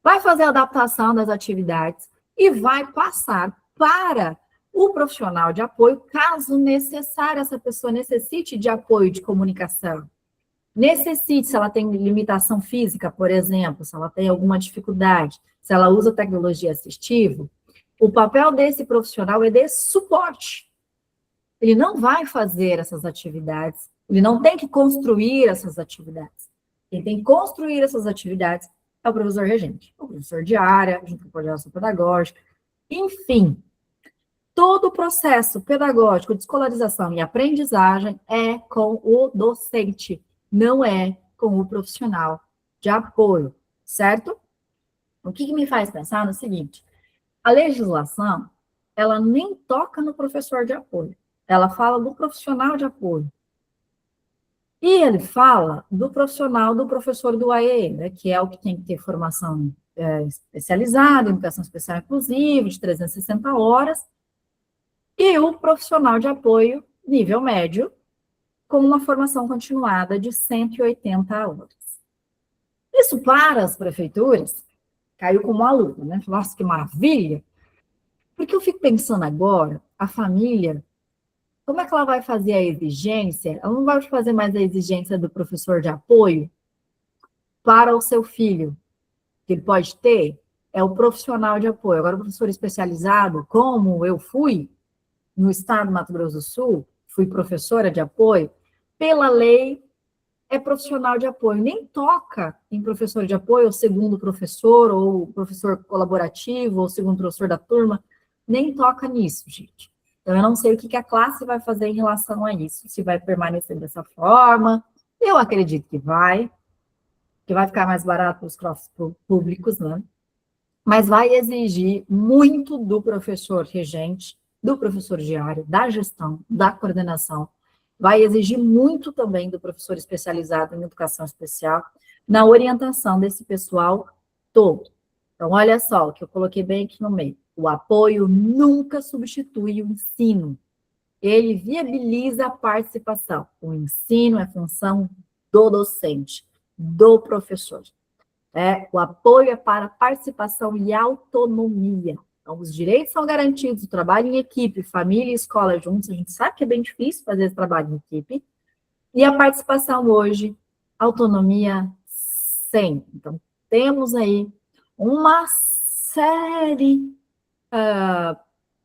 [SPEAKER 2] vai fazer a adaptação das atividades e vai passar para o profissional de apoio, caso necessário, essa pessoa necessite de apoio de comunicação. Necessite, se ela tem limitação física, por exemplo, se ela tem alguma dificuldade, se ela usa tecnologia assistiva, o papel desse profissional é de suporte. Ele não vai fazer essas atividades, ele não tem que construir essas atividades. Quem tem que construir essas atividades é o professor regente, o professor de área, junto com a coordenação pedagógica, enfim. Todo o processo pedagógico de escolarização e aprendizagem é com o docente, não é com o profissional de apoio, certo? O que me faz pensar no seguinte, a legislação, ela nem toca no professor de apoio, ela fala do profissional de apoio. E ele fala do profissional, do professor do AE, né, que é o que tem que ter formação especializada, educação especial inclusiva, de 360 horas, e o profissional de apoio, nível médio, com uma formação continuada de 180 horas. Isso para as prefeituras caiu como uma luva, né? Nossa, que maravilha! Porque eu fico pensando agora, a família, como é que ela vai fazer a exigência? Ela não vai fazer mais a exigência do professor de apoio para o seu filho, que ele pode ter, é o profissional de apoio. Agora, o professor especializado, como eu fui no estado do Mato Grosso do Sul, fui professora de apoio, pela lei, é profissional de apoio. Nem toca em professor de apoio, ou segundo professor, ou professor colaborativo, ou segundo professor da turma, nem toca nisso, gente. Então, eu não sei o que a classe vai fazer em relação a isso, se vai permanecer dessa forma. Eu acredito que vai ficar mais barato para os cofres públicos, né? Mas vai exigir muito do professor regente, do professor de área, da gestão, da coordenação. Vai exigir muito também do professor especializado em educação especial, na orientação desse pessoal todo. Então, olha só, o que eu coloquei bem aqui no meio. O apoio nunca substitui o ensino. Ele viabiliza a participação. O ensino é função do docente, do professor. O apoio é para participação e autonomia. Então, os direitos são garantidos, o trabalho em equipe, família e escola juntos, a gente sabe que é bem difícil fazer esse trabalho em equipe. E a participação hoje, autonomia 100. Então, temos aí uma série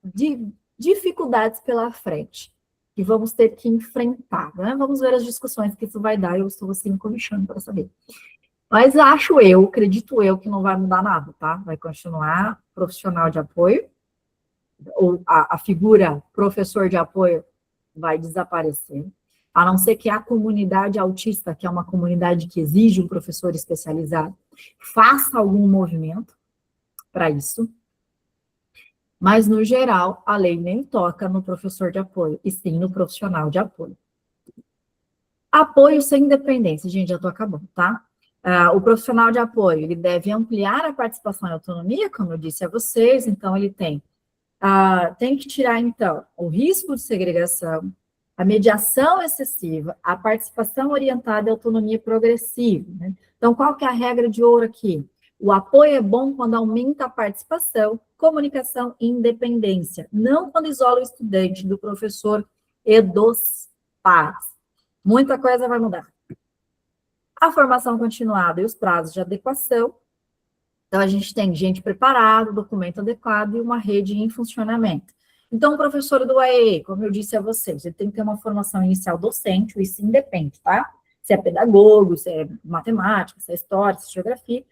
[SPEAKER 2] de dificuldades pela frente, que vamos ter que enfrentar, né? Vamos ver as discussões que isso vai dar, eu estou assim comichando para saber. Mas acredito eu, que não vai mudar nada, tá? Vai continuar profissional de apoio, ou a figura professor de apoio vai desaparecer, a não ser que a comunidade autista, que é uma comunidade que exige um professor especializado, faça algum movimento para isso. Mas, no geral, a lei nem toca no professor de apoio, e sim no profissional de apoio. Apoio sem independência. Gente, já estou acabando, tá? O profissional de apoio, ele deve ampliar a participação e autonomia, como eu disse a vocês, então ele tem que tirar, então, o risco de segregação, a mediação excessiva, a participação orientada e autonomia progressiva, né? Então, qual que é a regra de ouro aqui? O apoio é bom quando aumenta a participação, comunicação e independência, não quando isola o estudante do professor e dos pais. Muita coisa vai mudar. A formação continuada e os prazos de adequação. Então, a gente tem gente preparada, documento adequado e uma rede em funcionamento. Então, o professor do AE, como eu disse a vocês, ele tem que ter uma formação inicial docente, isso independe, tá? Se é pedagogo, se é matemática, se é história, se é geografia.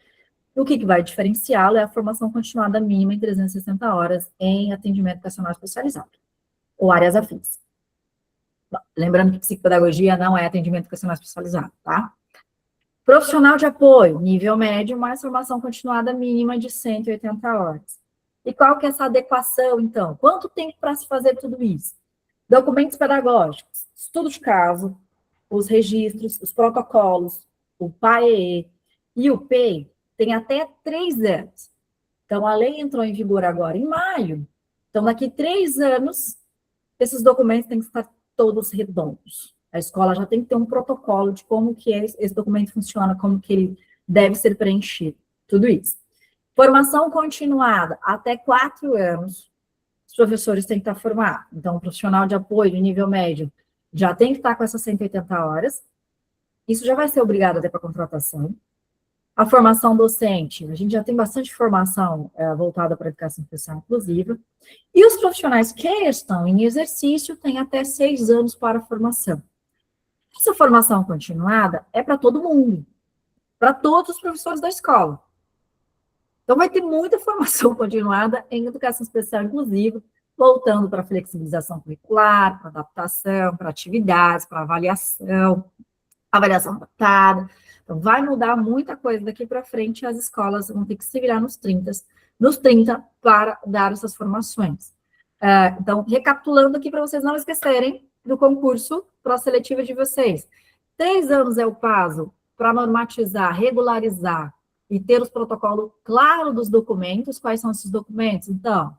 [SPEAKER 2] O que vai diferenciá-lo é a formação continuada mínima em 360 horas em atendimento educacional especializado, ou áreas afins. Lembrando que psicopedagogia não é atendimento educacional especializado, tá? Profissional de apoio, nível médio, mais formação continuada mínima de 180 horas. E qual que é essa adequação, então? Quanto tempo para se fazer tudo isso? Documentos pedagógicos, estudo de caso, os registros, os protocolos, o PAEE e o PEI tem até 3 anos. Então, a lei entrou em vigor agora em maio. Então, daqui 3 anos, esses documentos têm que estar todos redondos. A escola já tem que ter um protocolo de como que esse documento funciona, como que ele deve ser preenchido, tudo isso. Formação continuada, até 4 anos, os professores têm que estar formados. Então, o profissional de apoio de nível médio já tem que estar com essas 180 horas. Isso já vai ser obrigado até para contratação. A formação docente, a gente já tem bastante formação voltada para a educação especial inclusiva. E os profissionais que estão em exercício têm até 6 anos para a formação. Essa formação continuada é para todo mundo, para todos os professores da escola. Então, vai ter muita formação continuada em educação especial inclusiva, voltando para flexibilização curricular, para adaptação, para atividades, para avaliação adaptada. Então, vai mudar muita coisa daqui para frente, as escolas vão ter que se virar nos 30 para dar essas formações. Então, recapitulando aqui para vocês não esquecerem do concurso para a seletiva de vocês. 3 anos é o prazo para normatizar, regularizar e ter os protocolos claros dos documentos. Quais são esses documentos? Então,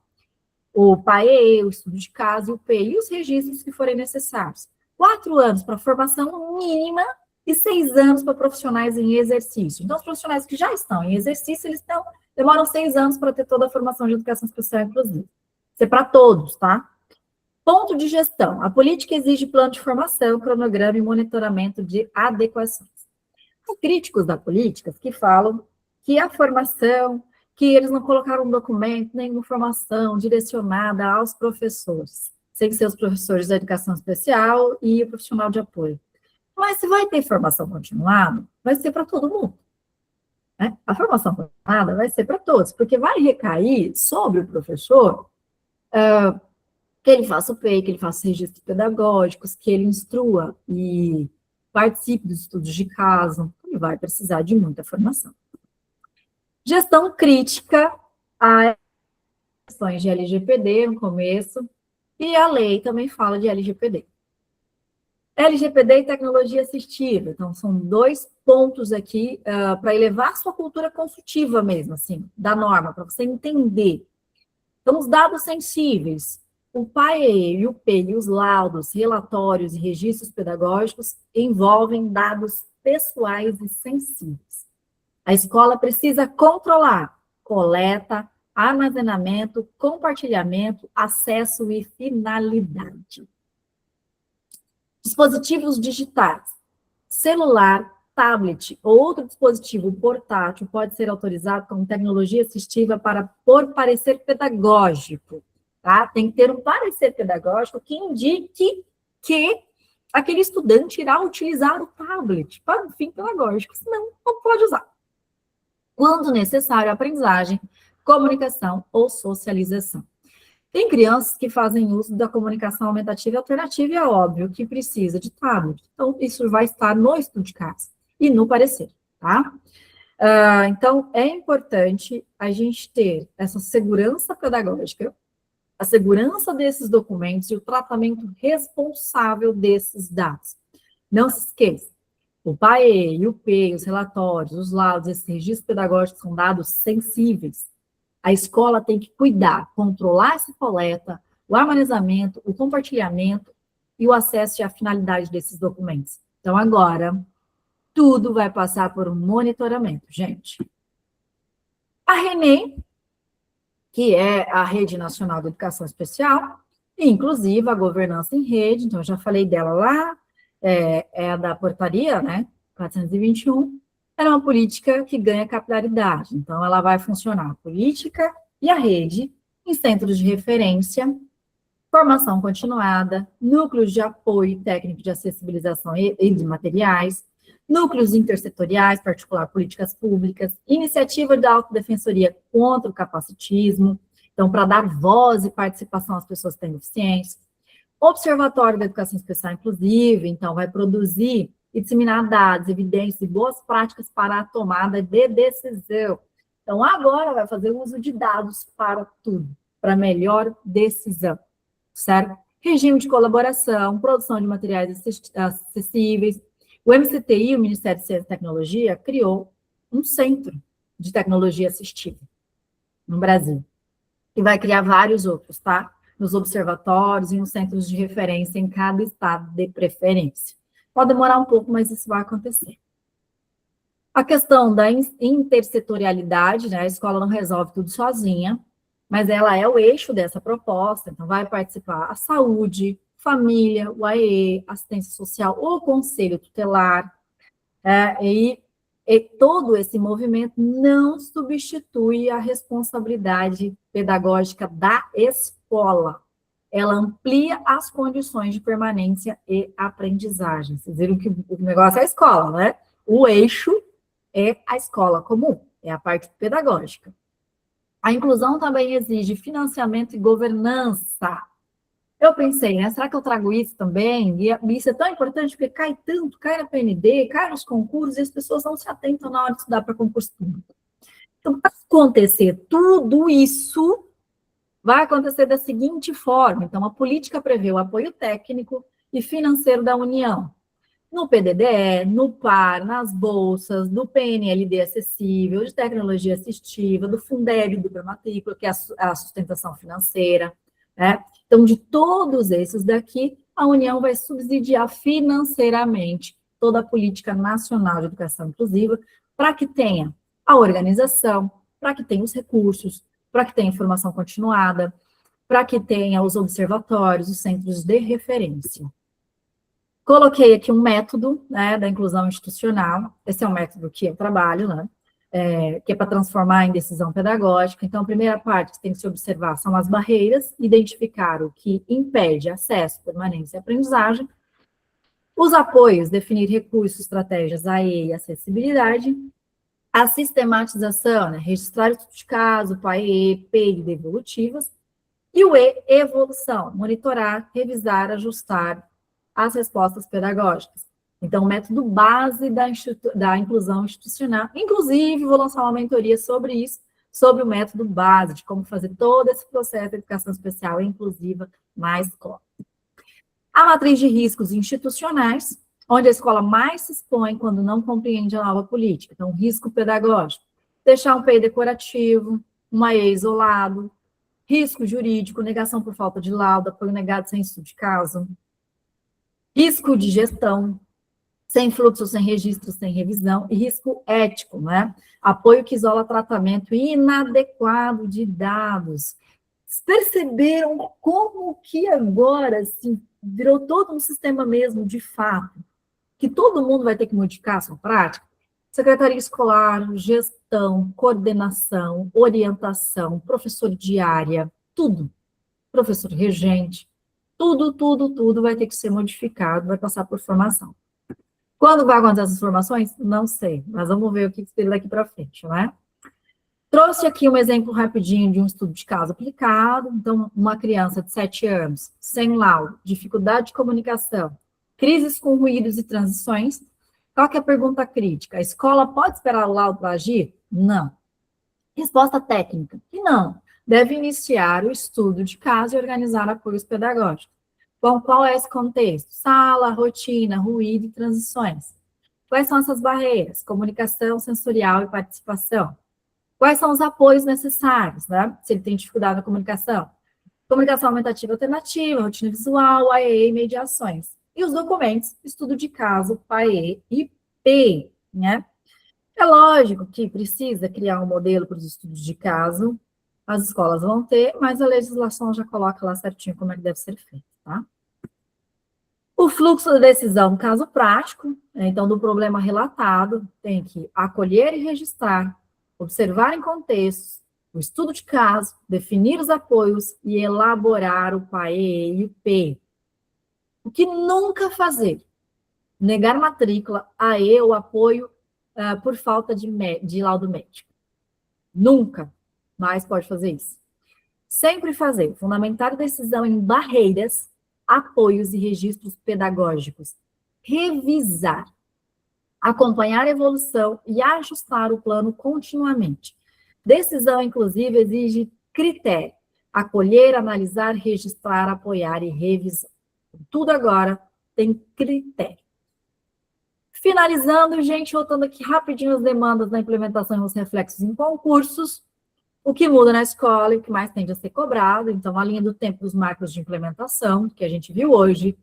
[SPEAKER 2] o PAEE, o estudo de caso, o PEI e os registros que forem necessários. 4 anos para formação mínima e 6 anos para profissionais em exercício. Então, os profissionais que já estão em exercício, demoram 6 anos para ter toda a formação de educação especial inclusiva. Isso é para todos, tá? Ponto de gestão. A política exige plano de formação, cronograma e monitoramento de adequações. Há críticos da política que falam que a formação, que eles não colocaram um documento, nenhuma formação direcionada aos professores, sem ser os professores da educação especial e o profissional de apoio. Mas se vai ter formação continuada, vai ser para todo mundo. Né? A formação continuada vai ser para todos, porque vai recair sobre o professor que ele faça o PEI, que ele faça registros pedagógicos, que ele instrua e participe dos estudos de caso, ele vai precisar de muita formação. Gestão crítica a questões de LGPD no começo, e a lei também fala de LGPD. LGPD e tecnologia assistiva, então são 2 pontos aqui para elevar sua cultura consultiva mesmo, assim, da norma, para você entender. Então, os dados sensíveis, o PAEE e o PEI, os laudos, relatórios e registros pedagógicos envolvem dados pessoais e sensíveis. A escola precisa controlar coleta, armazenamento, compartilhamento, acesso e finalidade. Dispositivos digitais, celular, tablet ou outro dispositivo portátil pode ser autorizado como tecnologia assistiva por parecer pedagógico, tá? Tem que ter um parecer pedagógico que indique que aquele estudante irá utilizar o tablet para um fim pedagógico, senão não pode usar. Quando necessário, aprendizagem, comunicação ou socialização. Tem crianças que fazem uso da comunicação aumentativa e alternativa, e é óbvio que precisa de tablet. Então, isso vai estar no estudo de caso e no parecer, tá? Então, é importante a gente ter essa segurança pedagógica a segurança desses documentos e o tratamento responsável desses dados. Não se esqueça, o PAE, o P, os relatórios, os laudos, esses registros pedagógicos são dados sensíveis. A escola tem que cuidar, controlar essa coleta, o armazenamento, o compartilhamento e o acesso e a finalidade desses documentos. Então, agora, tudo vai passar por um monitoramento, gente. A RENEM, que é a Rede Nacional de Educação Especial, e inclusive a governança em rede, então eu já falei dela lá, é da portaria, né, 421, era uma política que ganha capilaridade, então ela vai funcionar a política e a rede em centros de referência, formação continuada, núcleos de apoio técnico de acessibilização e de materiais, núcleos intersetoriais, particular políticas públicas, iniciativa da autodefensoria contra o capacitismo, então, para dar voz e participação às pessoas que têm deficiência, observatório da educação especial inclusive, então, vai produzir e disseminar dados, evidências e boas práticas para a tomada de decisão. Então, agora vai fazer uso de dados para tudo, para melhor decisão, certo? Regime de colaboração, produção de materiais acessíveis. O MCTI, o Ministério de Ciência e Tecnologia, criou um centro de tecnologia assistiva no Brasil, e vai criar vários outros, tá? Nos observatórios e nos centros de referência em cada estado de preferência. Pode demorar um pouco, mas isso vai acontecer. A questão da intersetorialidade, né? A escola não resolve tudo sozinha, mas ela é o eixo dessa proposta, então vai participar a saúde, família, o AE, assistência social, o conselho tutelar, e todo esse movimento não substitui a responsabilidade pedagógica da escola. Ela amplia as condições de permanência e aprendizagem. Vocês viram que o negócio é a escola, né? O eixo é a escola comum, é a parte pedagógica. A inclusão também exige financiamento e governança. Eu pensei, né, será que eu trago isso também? E isso é tão importante porque cai tanto, cai na PND, cai nos concursos e as pessoas não se atentam na hora de estudar para concurso público. Então, para acontecer tudo isso, vai acontecer da seguinte forma. Então, a política prevê o apoio técnico e financeiro da União. No PDDE, no PAR, nas bolsas, do PNLD acessível, de tecnologia assistiva, do Fundeb dupla matrícula, que é a sustentação financeira, né? Então, de todos esses daqui, a União vai subsidiar financeiramente toda a política nacional de educação inclusiva para que tenha a organização, para que tenha os recursos, para que tenha informação continuada, para que tenha os observatórios, os centros de referência. Coloquei aqui um método, né, da inclusão institucional, esse é um método que eu trabalho, né, que é para transformar em decisão pedagógica. Então, a primeira parte que tem que se observar são as barreiras, identificar o que impede acesso, permanência e aprendizagem, os apoios, definir recursos, estratégias, AE e acessibilidade, a sistematização, né, registrar estudo de caso, PAE, PEI devolutivas, e o E, evolução, monitorar, revisar, ajustar as respostas pedagógicas. Então, o método base da inclusão institucional, inclusive vou lançar uma mentoria sobre isso, sobre o método base, de como fazer todo esse processo de educação especial e inclusiva na escola. A matriz de riscos institucionais, onde a escola mais se expõe quando não compreende a nova política. Então, risco pedagógico, deixar um PEI decorativo, um AE isolado, risco jurídico, negação por falta de laudo, apoio negado sem estudo de caso, risco de gestão, sem fluxo, sem registro, sem revisão, e risco ético, né? Apoio que isola tratamento inadequado de dados. Vocês perceberam como que agora assim, virou todo um sistema mesmo de fato, que todo mundo vai ter que modificar a sua prática? Secretaria escolar, gestão, coordenação, orientação, professor de área, tudo. Professor regente, tudo vai ter que ser modificado, vai passar por formação. Quando vai acontecer essas formações? Não sei, mas vamos ver o que tem daqui para frente, né? Trouxe aqui um exemplo rapidinho de um estudo de caso aplicado. Então, uma criança de 7 anos, sem laudo, dificuldade de comunicação, crises com ruídos e transições. Qual que é a pergunta crítica? A escola pode esperar o laudo para agir? Não. Resposta técnica, que não. deve iniciar o estudo de caso e organizar apoios pedagógicos. Bom, qual é esse contexto? Sala, rotina, ruído e transições. Quais são essas barreiras? Comunicação sensorial e participação. Quais são os apoios necessários, né? Se ele tem dificuldade na comunicação. Comunicação aumentativa alternativa, rotina visual, AE e mediações. E os documentos, estudo de caso, PAE e PEI, né? É lógico que precisa criar um modelo para os estudos de caso, as escolas vão ter, mas a legislação já coloca lá certinho como é que deve ser feito, tá? O fluxo da decisão, no caso prático, então, do problema relatado, tem que acolher e registrar, observar em contextos, o estudo de caso, definir os apoios e elaborar o PAE e o P. O que nunca fazer? Negar matrícula, AE ou apoio por falta de laudo médico. Nunca mais pode fazer isso. Sempre fazer, fundamentar decisão em barreiras, apoios e registros pedagógicos. Revisar, acompanhar a evolução e ajustar o plano continuamente. Decisão, inclusive, exige critério. Acolher, analisar, registrar, apoiar e revisar. Tudo agora tem critério. Finalizando, gente, voltando aqui rapidinho as demandas da implementação e os reflexos em concursos. O que muda na escola e o que mais tende a ser cobrado. Então, a linha do tempo dos marcos de implementação, que a gente viu hoje.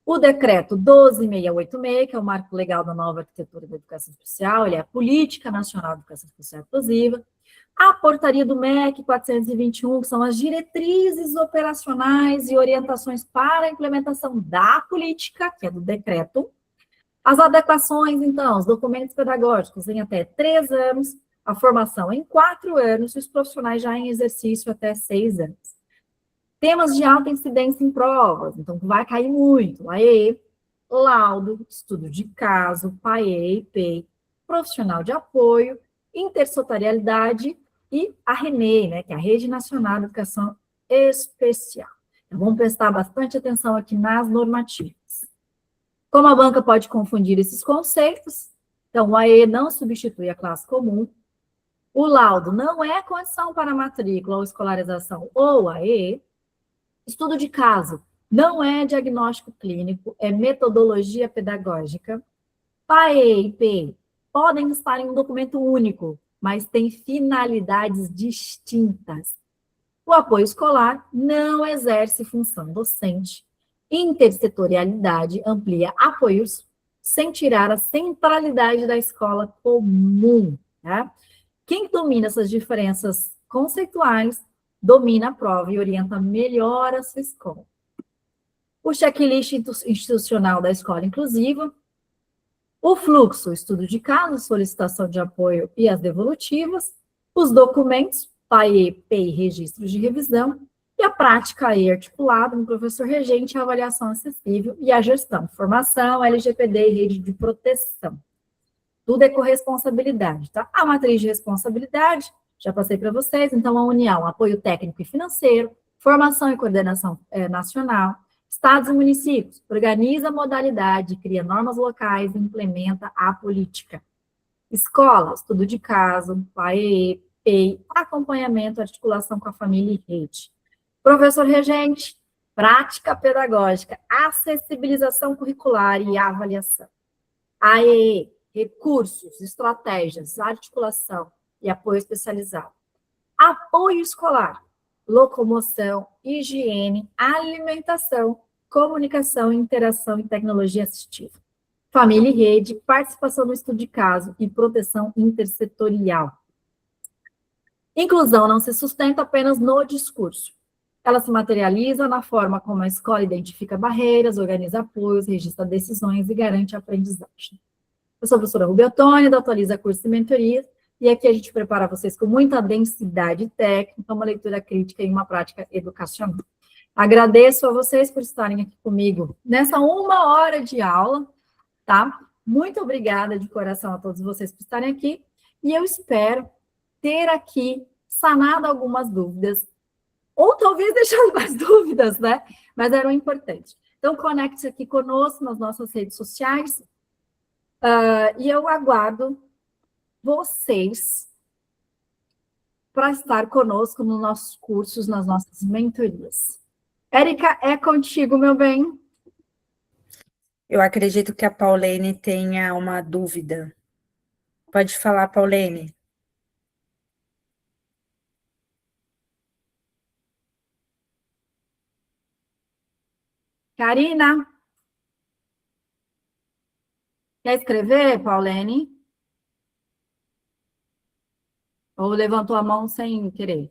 [SPEAKER 2] O decreto 12.686, que é o marco legal da nova arquitetura da educação especial, ele é a Política Nacional de Educação Especial Inclusiva. A portaria do MEC 421, que são as diretrizes operacionais e orientações para a implementação da política, que é do decreto. As adequações, então, os documentos pedagógicos em até 3 anos, a formação em 4 anos e os profissionais já em exercício até 6 anos. Temas de alta incidência em provas, então vai cair muito. AE, laudo, estudo de caso, PAE, PEI, profissional de apoio, intersetorialidade e a RENEI, né, que é a Rede Nacional de Educação Especial. Então, vamos prestar bastante atenção aqui nas normativas. Como a banca pode confundir esses conceitos? Então, o AE não substitui a classe comum. O laudo não é condição para matrícula ou escolarização ou AE. Estudo de caso não é diagnóstico clínico, é metodologia pedagógica. PAE e PEI podem estar em um documento único, mas têm finalidades distintas. O apoio escolar não exerce função docente. Intersetorialidade amplia apoios sem tirar a centralidade da escola comum, né? Quem domina essas diferenças conceituais domina a prova e orienta melhor a sua escola. O checklist institucional da escola inclusiva, o fluxo, estudo de caso, solicitação de apoio e as devolutivas, os documentos, PAE, PEI, registros de revisão, e a prática aí articulada no professor regente, a avaliação acessível e a gestão, formação, LGPD e rede de proteção. Tudo é corresponsabilidade, tá? A matriz de responsabilidade, já passei para vocês, então a união, apoio técnico e financeiro, formação e coordenação nacional, estados e municípios, organiza a modalidade, cria normas locais e implementa a política. Escola, estudo de caso, PAE, PEI, acompanhamento, articulação com a família e rede. Professor regente, prática pedagógica, acessibilização curricular e avaliação. AE, recursos, estratégias, articulação e apoio especializado. Apoio escolar, locomoção, higiene, alimentação, comunicação, interação e tecnologia assistiva. Família e rede, participação no estudo de caso e proteção intersetorial. Inclusão não se sustenta apenas no discurso. Ela se materializa na forma como a escola identifica barreiras, organiza apoios, registra decisões e garante a aprendizagem. Eu sou a professora Rubia Ottoni, da Atualiza Curso e Mentorias, e aqui a gente prepara vocês com muita densidade técnica, uma leitura crítica e uma prática educacional. Agradeço a vocês por estarem aqui comigo nessa 1 hora de aula, tá? Muito obrigada de coração a todos vocês por estarem aqui, e eu espero ter aqui sanado algumas dúvidas, ou talvez deixando mais dúvidas, né? Mas eram importantes. Então, conecte-se aqui conosco nas nossas redes sociais, e eu aguardo vocês para estar conosco nos nossos cursos, nas nossas mentorias. Érica, é contigo, meu bem.
[SPEAKER 1] Eu acredito que a Paulene tenha uma dúvida. Pode falar, Paulene.
[SPEAKER 2] Karina, quer escrever, Paulene? Ou levantou a mão sem querer?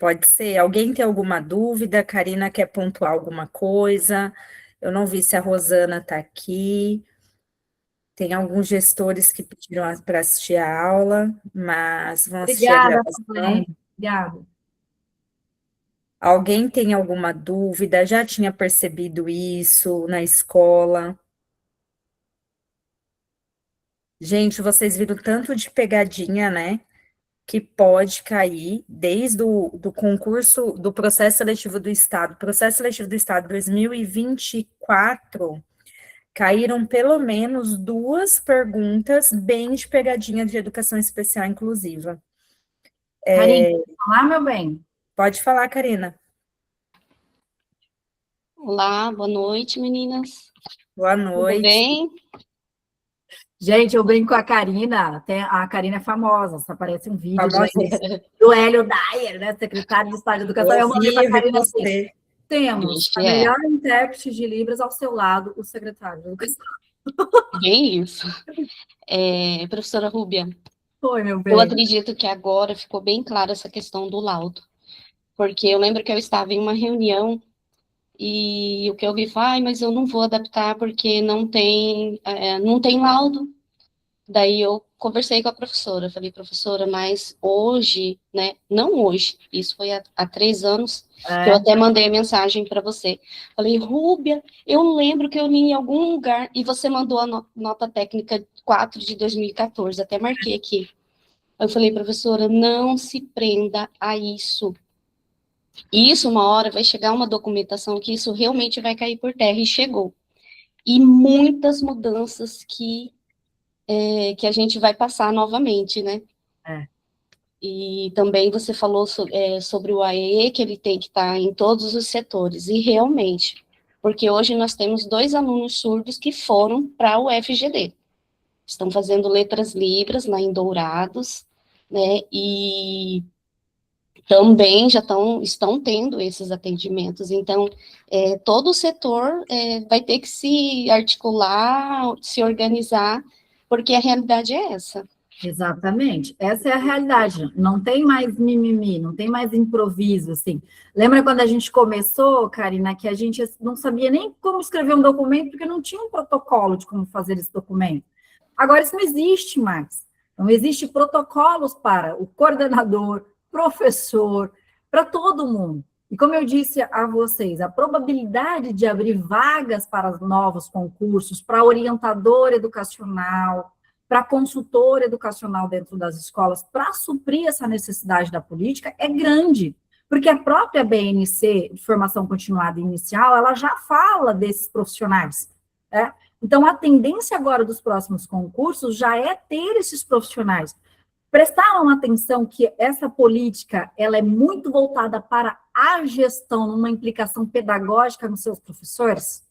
[SPEAKER 1] Pode ser. Alguém tem alguma dúvida? Karina quer pontuar alguma coisa? Eu não vi se a Rosana está aqui. Tem alguns gestores que pediram para assistir a aula, mas vão assistir a
[SPEAKER 2] Obrigada,
[SPEAKER 1] gravação.
[SPEAKER 2] Paulene. Obrigada.
[SPEAKER 1] Alguém tem alguma dúvida? Já tinha percebido isso na escola? Gente, vocês viram tanto de pegadinha, né? Que pode cair desde do concurso, do processo seletivo do Estado. Processo seletivo do Estado 2024, caíram pelo menos 2 perguntas bem de pegadinha de educação especial inclusiva.
[SPEAKER 2] Karina, olá, meu bem.
[SPEAKER 1] Pode falar, Karina.
[SPEAKER 3] Olá, boa noite, meninas.
[SPEAKER 1] Boa
[SPEAKER 3] Tudo
[SPEAKER 1] noite.
[SPEAKER 3] bem?
[SPEAKER 2] Gente, eu brinco com a Karina, a Karina é famosa, só aparece um vídeo
[SPEAKER 1] Famosíssima.
[SPEAKER 2] do Hélio Dyer, né, secretário de Estado de Educação. Eu mandei para a Karina assim,
[SPEAKER 1] Você.
[SPEAKER 2] temos
[SPEAKER 3] Ixi,
[SPEAKER 2] a melhor intérprete de Libras ao seu lado, o secretário de Educação.
[SPEAKER 3] Bem isso. Professora Rúbia,
[SPEAKER 2] Foi, meu
[SPEAKER 3] eu
[SPEAKER 2] bem.
[SPEAKER 3] acredito que agora ficou bem clara essa questão do laudo, porque eu lembro que eu estava em uma reunião e o que eu vi foi, mas eu não vou adaptar porque não tem laudo. Daí eu conversei com a professora, falei, professora, mas hoje, né, não hoje, isso foi há 3 anos, que eu até mandei a mensagem para você. Falei, Rúbia, eu lembro que eu li em algum lugar, e você mandou a nota técnica 4 de 2014, até marquei aqui. Eu falei, professora, não se prenda a isso. Isso, uma hora, vai chegar uma documentação que isso realmente vai cair por terra, e chegou. E muitas mudanças que a gente vai passar novamente, né? E também você falou sobre o AE, que ele tem que estar em todos os setores, e realmente, porque hoje nós temos 2 alunos surdos que foram para o FGD, estão fazendo letras libras lá em Dourados, né, e também já estão tendo esses atendimentos, então, todo o setor vai ter que se articular, se organizar, porque a realidade é essa.
[SPEAKER 2] Exatamente, essa é a realidade, não tem mais mimimi, não tem mais improviso, assim. Lembra quando a gente começou, Karina, que a gente não sabia nem como escrever um documento, porque não tinha um protocolo de como fazer esse documento. Agora isso não existe mais, não existe protocolos para o coordenador, professor, para todo mundo. E como eu disse a vocês, a probabilidade de abrir vagas para novos concursos, para orientador educacional, para consultor educacional dentro das escolas, para suprir essa necessidade da política, é grande, porque a própria BNC, de formação continuada inicial, ela já fala desses profissionais, né? Então, a tendência agora dos próximos concursos já é ter esses profissionais. Prestaram atenção que essa política, ela é muito voltada para a gestão, numa implicação pedagógica nos seus professores?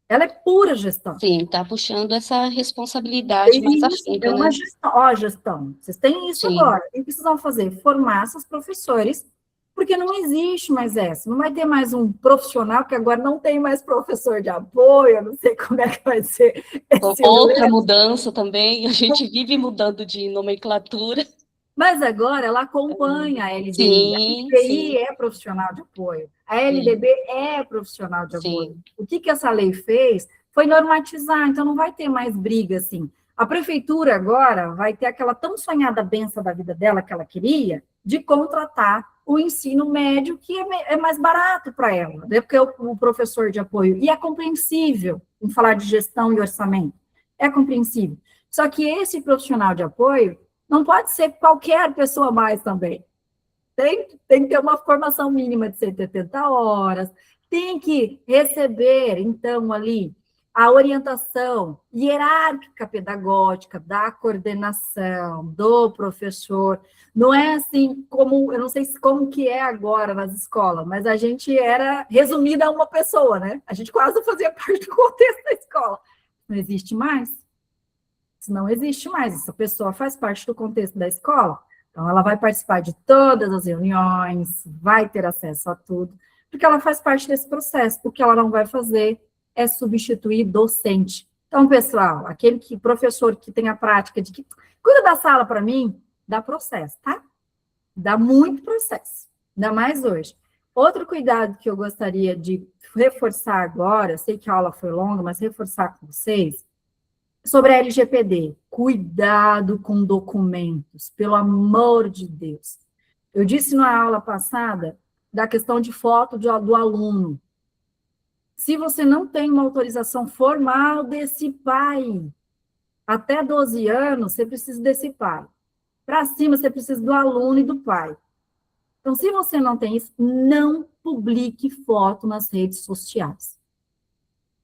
[SPEAKER 2] Ela é pura gestão.
[SPEAKER 3] Sim, está puxando essa responsabilidade mais afinca,
[SPEAKER 2] é uma
[SPEAKER 3] né?
[SPEAKER 2] gestão. Ó, gestão, vocês têm isso
[SPEAKER 3] Sim.
[SPEAKER 2] agora. O que precisam fazer? Formar esses professores, porque não existe mais essa. Não vai ter mais um profissional, que agora não tem mais professor de apoio, eu não sei como é que vai ser esse
[SPEAKER 3] Outra mudança também, a gente vive mudando de nomenclatura.
[SPEAKER 2] Mas agora ela acompanha a LDI.
[SPEAKER 3] Sim,
[SPEAKER 2] a LDI
[SPEAKER 3] sim.
[SPEAKER 2] é profissional de apoio. A LDB é profissional de apoio.
[SPEAKER 3] Sim.
[SPEAKER 2] O que essa lei fez foi normatizar, então não vai ter mais briga assim. A prefeitura agora vai ter aquela tão sonhada benção da vida dela que ela queria, de contratar o ensino médio, que é mais barato para ela, né? Porque o professor de apoio, e é compreensível em falar de gestão e orçamento, é compreensível. Só que esse profissional de apoio não pode ser qualquer pessoa mais também. Tem que ter uma formação mínima de 180 horas, tem que receber, então, ali, a orientação hierárquica pedagógica da coordenação, do professor, não é assim como, eu não sei como que é agora nas escolas, mas a gente era resumida a uma pessoa, né? A gente quase fazia parte do contexto da escola. Não existe mais. Isso não existe mais. Essa pessoa faz parte do contexto da escola. Então, ela vai participar de todas as reuniões, vai ter acesso a tudo, porque ela faz parte desse processo. O que ela não vai fazer é substituir docente. Então, pessoal, professor que tem a prática de que cuida da sala para mim, dá processo, tá? Dá muito processo, ainda mais hoje. Outro cuidado que eu gostaria de reforçar agora, eu sei que a aula foi longa, mas reforçar com vocês, sobre a LGPD. Cuidado com documentos, pelo amor de Deus. Eu disse na aula passada da questão de foto do aluno. Se você não tem uma autorização formal desse pai, até 12 anos, você precisa desse pai. Para cima, você precisa do aluno e do pai. Então, se você não tem isso, não publique foto nas redes sociais.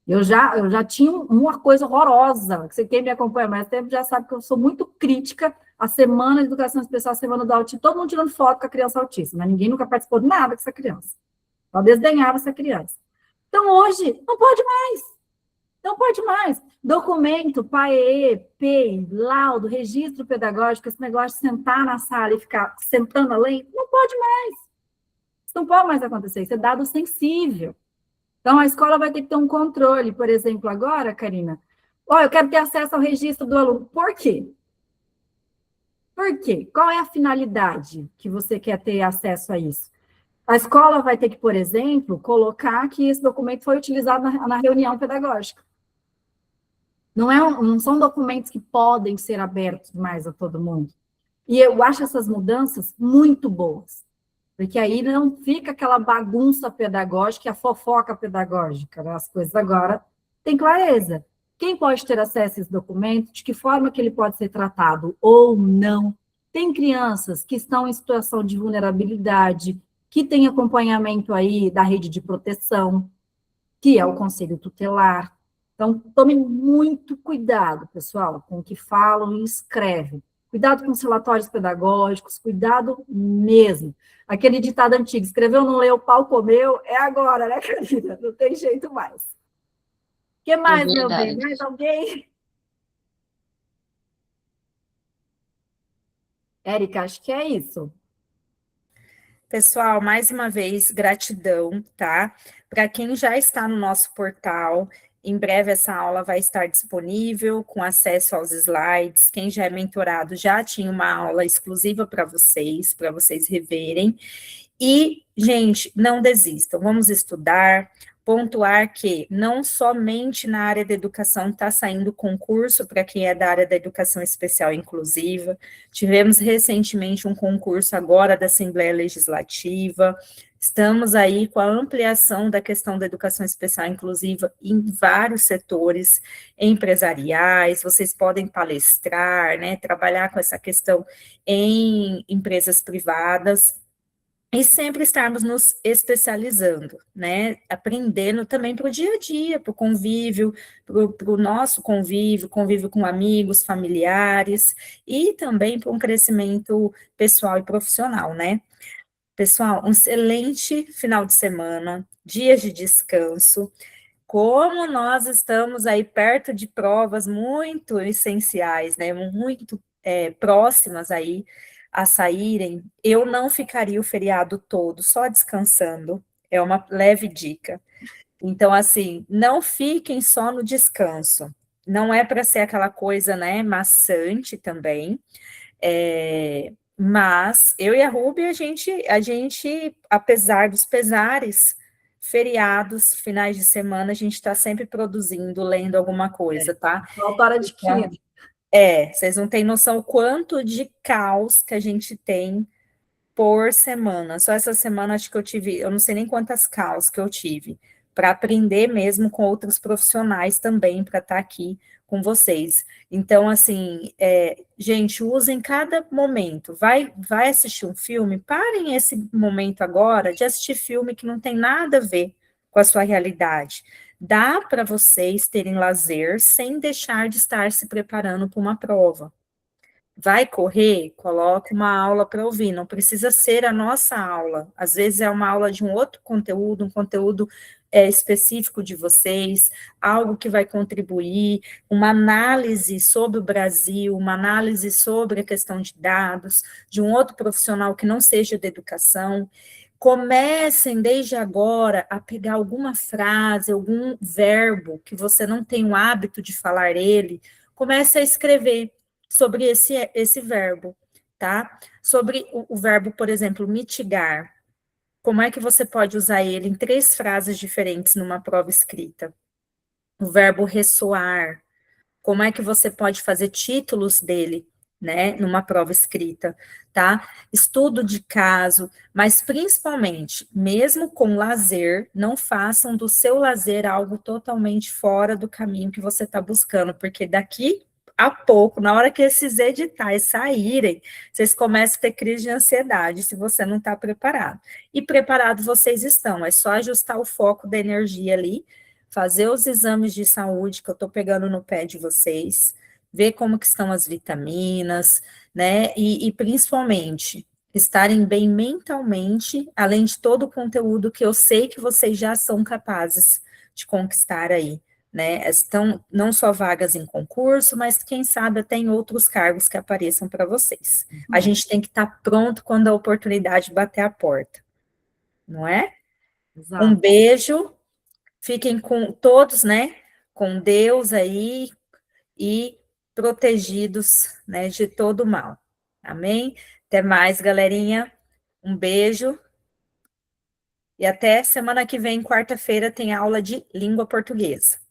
[SPEAKER 2] Eu já tinha uma coisa horrorosa, que quem me acompanha mais tempo já sabe que eu sou muito crítica à Semana de Educação Especial, à Semana do Autismo, todo mundo tirando foto com a criança autista, mas ninguém nunca participou de nada com essa criança. Só desdenhava essa criança. Então, hoje, não pode mais. Não pode mais. Documento, PAE, PEI, laudo, registro pedagógico, esse negócio de sentar na sala e ficar sentando além, não pode mais. Isso não pode mais acontecer, isso é dado sensível. Então, a escola vai ter que ter um controle. Por exemplo, agora, Karina, eu quero ter acesso ao registro do aluno. Por quê? Por quê? Qual é a finalidade que você quer ter acesso a isso? A escola vai ter que, por exemplo, colocar que esse documento foi utilizado na reunião pedagógica. Não são documentos que podem ser abertos mais a todo mundo. E eu acho essas mudanças muito boas. Porque aí não fica aquela bagunça pedagógica, a fofoca pedagógica, né? As coisas agora têm clareza. Quem pode ter acesso a esse documento, de que forma que ele pode ser tratado ou não. Tem crianças que estão em situação de vulnerabilidade, que têm acompanhamento aí da rede de proteção, que é o Conselho Tutelar. Então, tome muito cuidado, pessoal, com o que falam e escrevem. Cuidado com os relatórios pedagógicos, cuidado mesmo. Aquele ditado antigo, escreveu, não leu, pau comeu, é agora, né, Karina? Não tem jeito mais. O que mais, meu bem? Mais alguém? Érica, acho que é isso.
[SPEAKER 1] Pessoal, mais uma vez, gratidão, tá? Para quem já está no nosso portal, em breve essa aula vai estar disponível, com acesso aos slides. Quem já é mentorado já tinha uma aula exclusiva para vocês reverem. E, gente, não desistam, vamos estudar, pontuar que não somente na área da educação está saindo concurso para quem é da área da educação especial e inclusiva, tivemos recentemente um concurso agora da Assembleia Legislativa, estamos aí com a ampliação da questão da educação especial e inclusiva em vários setores empresariais, vocês podem palestrar, né, trabalhar com essa questão em empresas privadas, e sempre estarmos nos especializando, né? Aprendendo também para o dia a dia, para o convívio, para o nosso convívio com amigos, familiares, e também para um crescimento pessoal e profissional, né? Pessoal, um excelente final de semana, dias de descanso. Como nós estamos aí perto de provas muito essenciais, né? Muito próximas aí a saírem, eu não ficaria o feriado todo só descansando, é uma leve dica. Então, assim, não fiquem só no descanso, não é para ser aquela coisa, né, maçante também, mas eu e a Ruby, a gente, apesar dos pesares, feriados, finais de semana, a gente está sempre produzindo, lendo alguma coisa, tá?
[SPEAKER 2] Falta de quê?
[SPEAKER 1] Vocês não têm noção o quanto de caos que a gente tem por semana. Só essa semana acho que eu não sei nem quantas caos que eu tive, para aprender mesmo com outros profissionais também, para estar aqui com vocês. Então, assim, gente, usem cada momento. Vai assistir um filme, parem esse momento agora de assistir filme que não tem nada a ver com a sua realidade. Dá para vocês terem lazer sem deixar de estar se preparando para uma prova. Vai correr? Coloca uma aula para ouvir, não precisa ser a nossa aula. Às vezes é uma aula de um outro conteúdo, um conteúdo específico de vocês, algo que vai contribuir, uma análise sobre o Brasil, uma análise sobre a questão de dados, de um outro profissional que não seja da educação. Comecem desde agora a pegar alguma frase, algum verbo que você não tem o hábito de falar ele, comece a escrever sobre esse verbo, tá? Sobre o verbo, por exemplo, mitigar. Como é que você pode usar ele em 3 frases diferentes numa prova escrita? O verbo ressoar. Como é que você pode fazer títulos dele, né, numa prova escrita, tá? Estudo de caso, mas principalmente, mesmo com lazer, não façam do seu lazer algo totalmente fora do caminho que você está buscando, porque daqui a pouco, na hora que esses editais saírem, vocês começam a ter crise de ansiedade se você não está preparado. E preparado vocês estão, é só ajustar o foco da energia ali, fazer os exames de saúde, que eu estou pegando no pé de vocês, ver como que estão as vitaminas, né, e principalmente, estarem bem mentalmente, além de todo o conteúdo que eu sei que vocês já são capazes de conquistar aí, né, estão não só vagas em concurso, mas quem sabe até em outros cargos que apareçam para vocês. A gente tem que estar pronto quando a oportunidade bater a porta, não é?
[SPEAKER 2] Exato.
[SPEAKER 1] Um beijo. Fiquem com todos, né, com Deus aí e protegidos, né, de todo mal. Amém? Até mais, galerinha. Um beijo. E até semana que vem, quarta-feira, tem aula de língua portuguesa.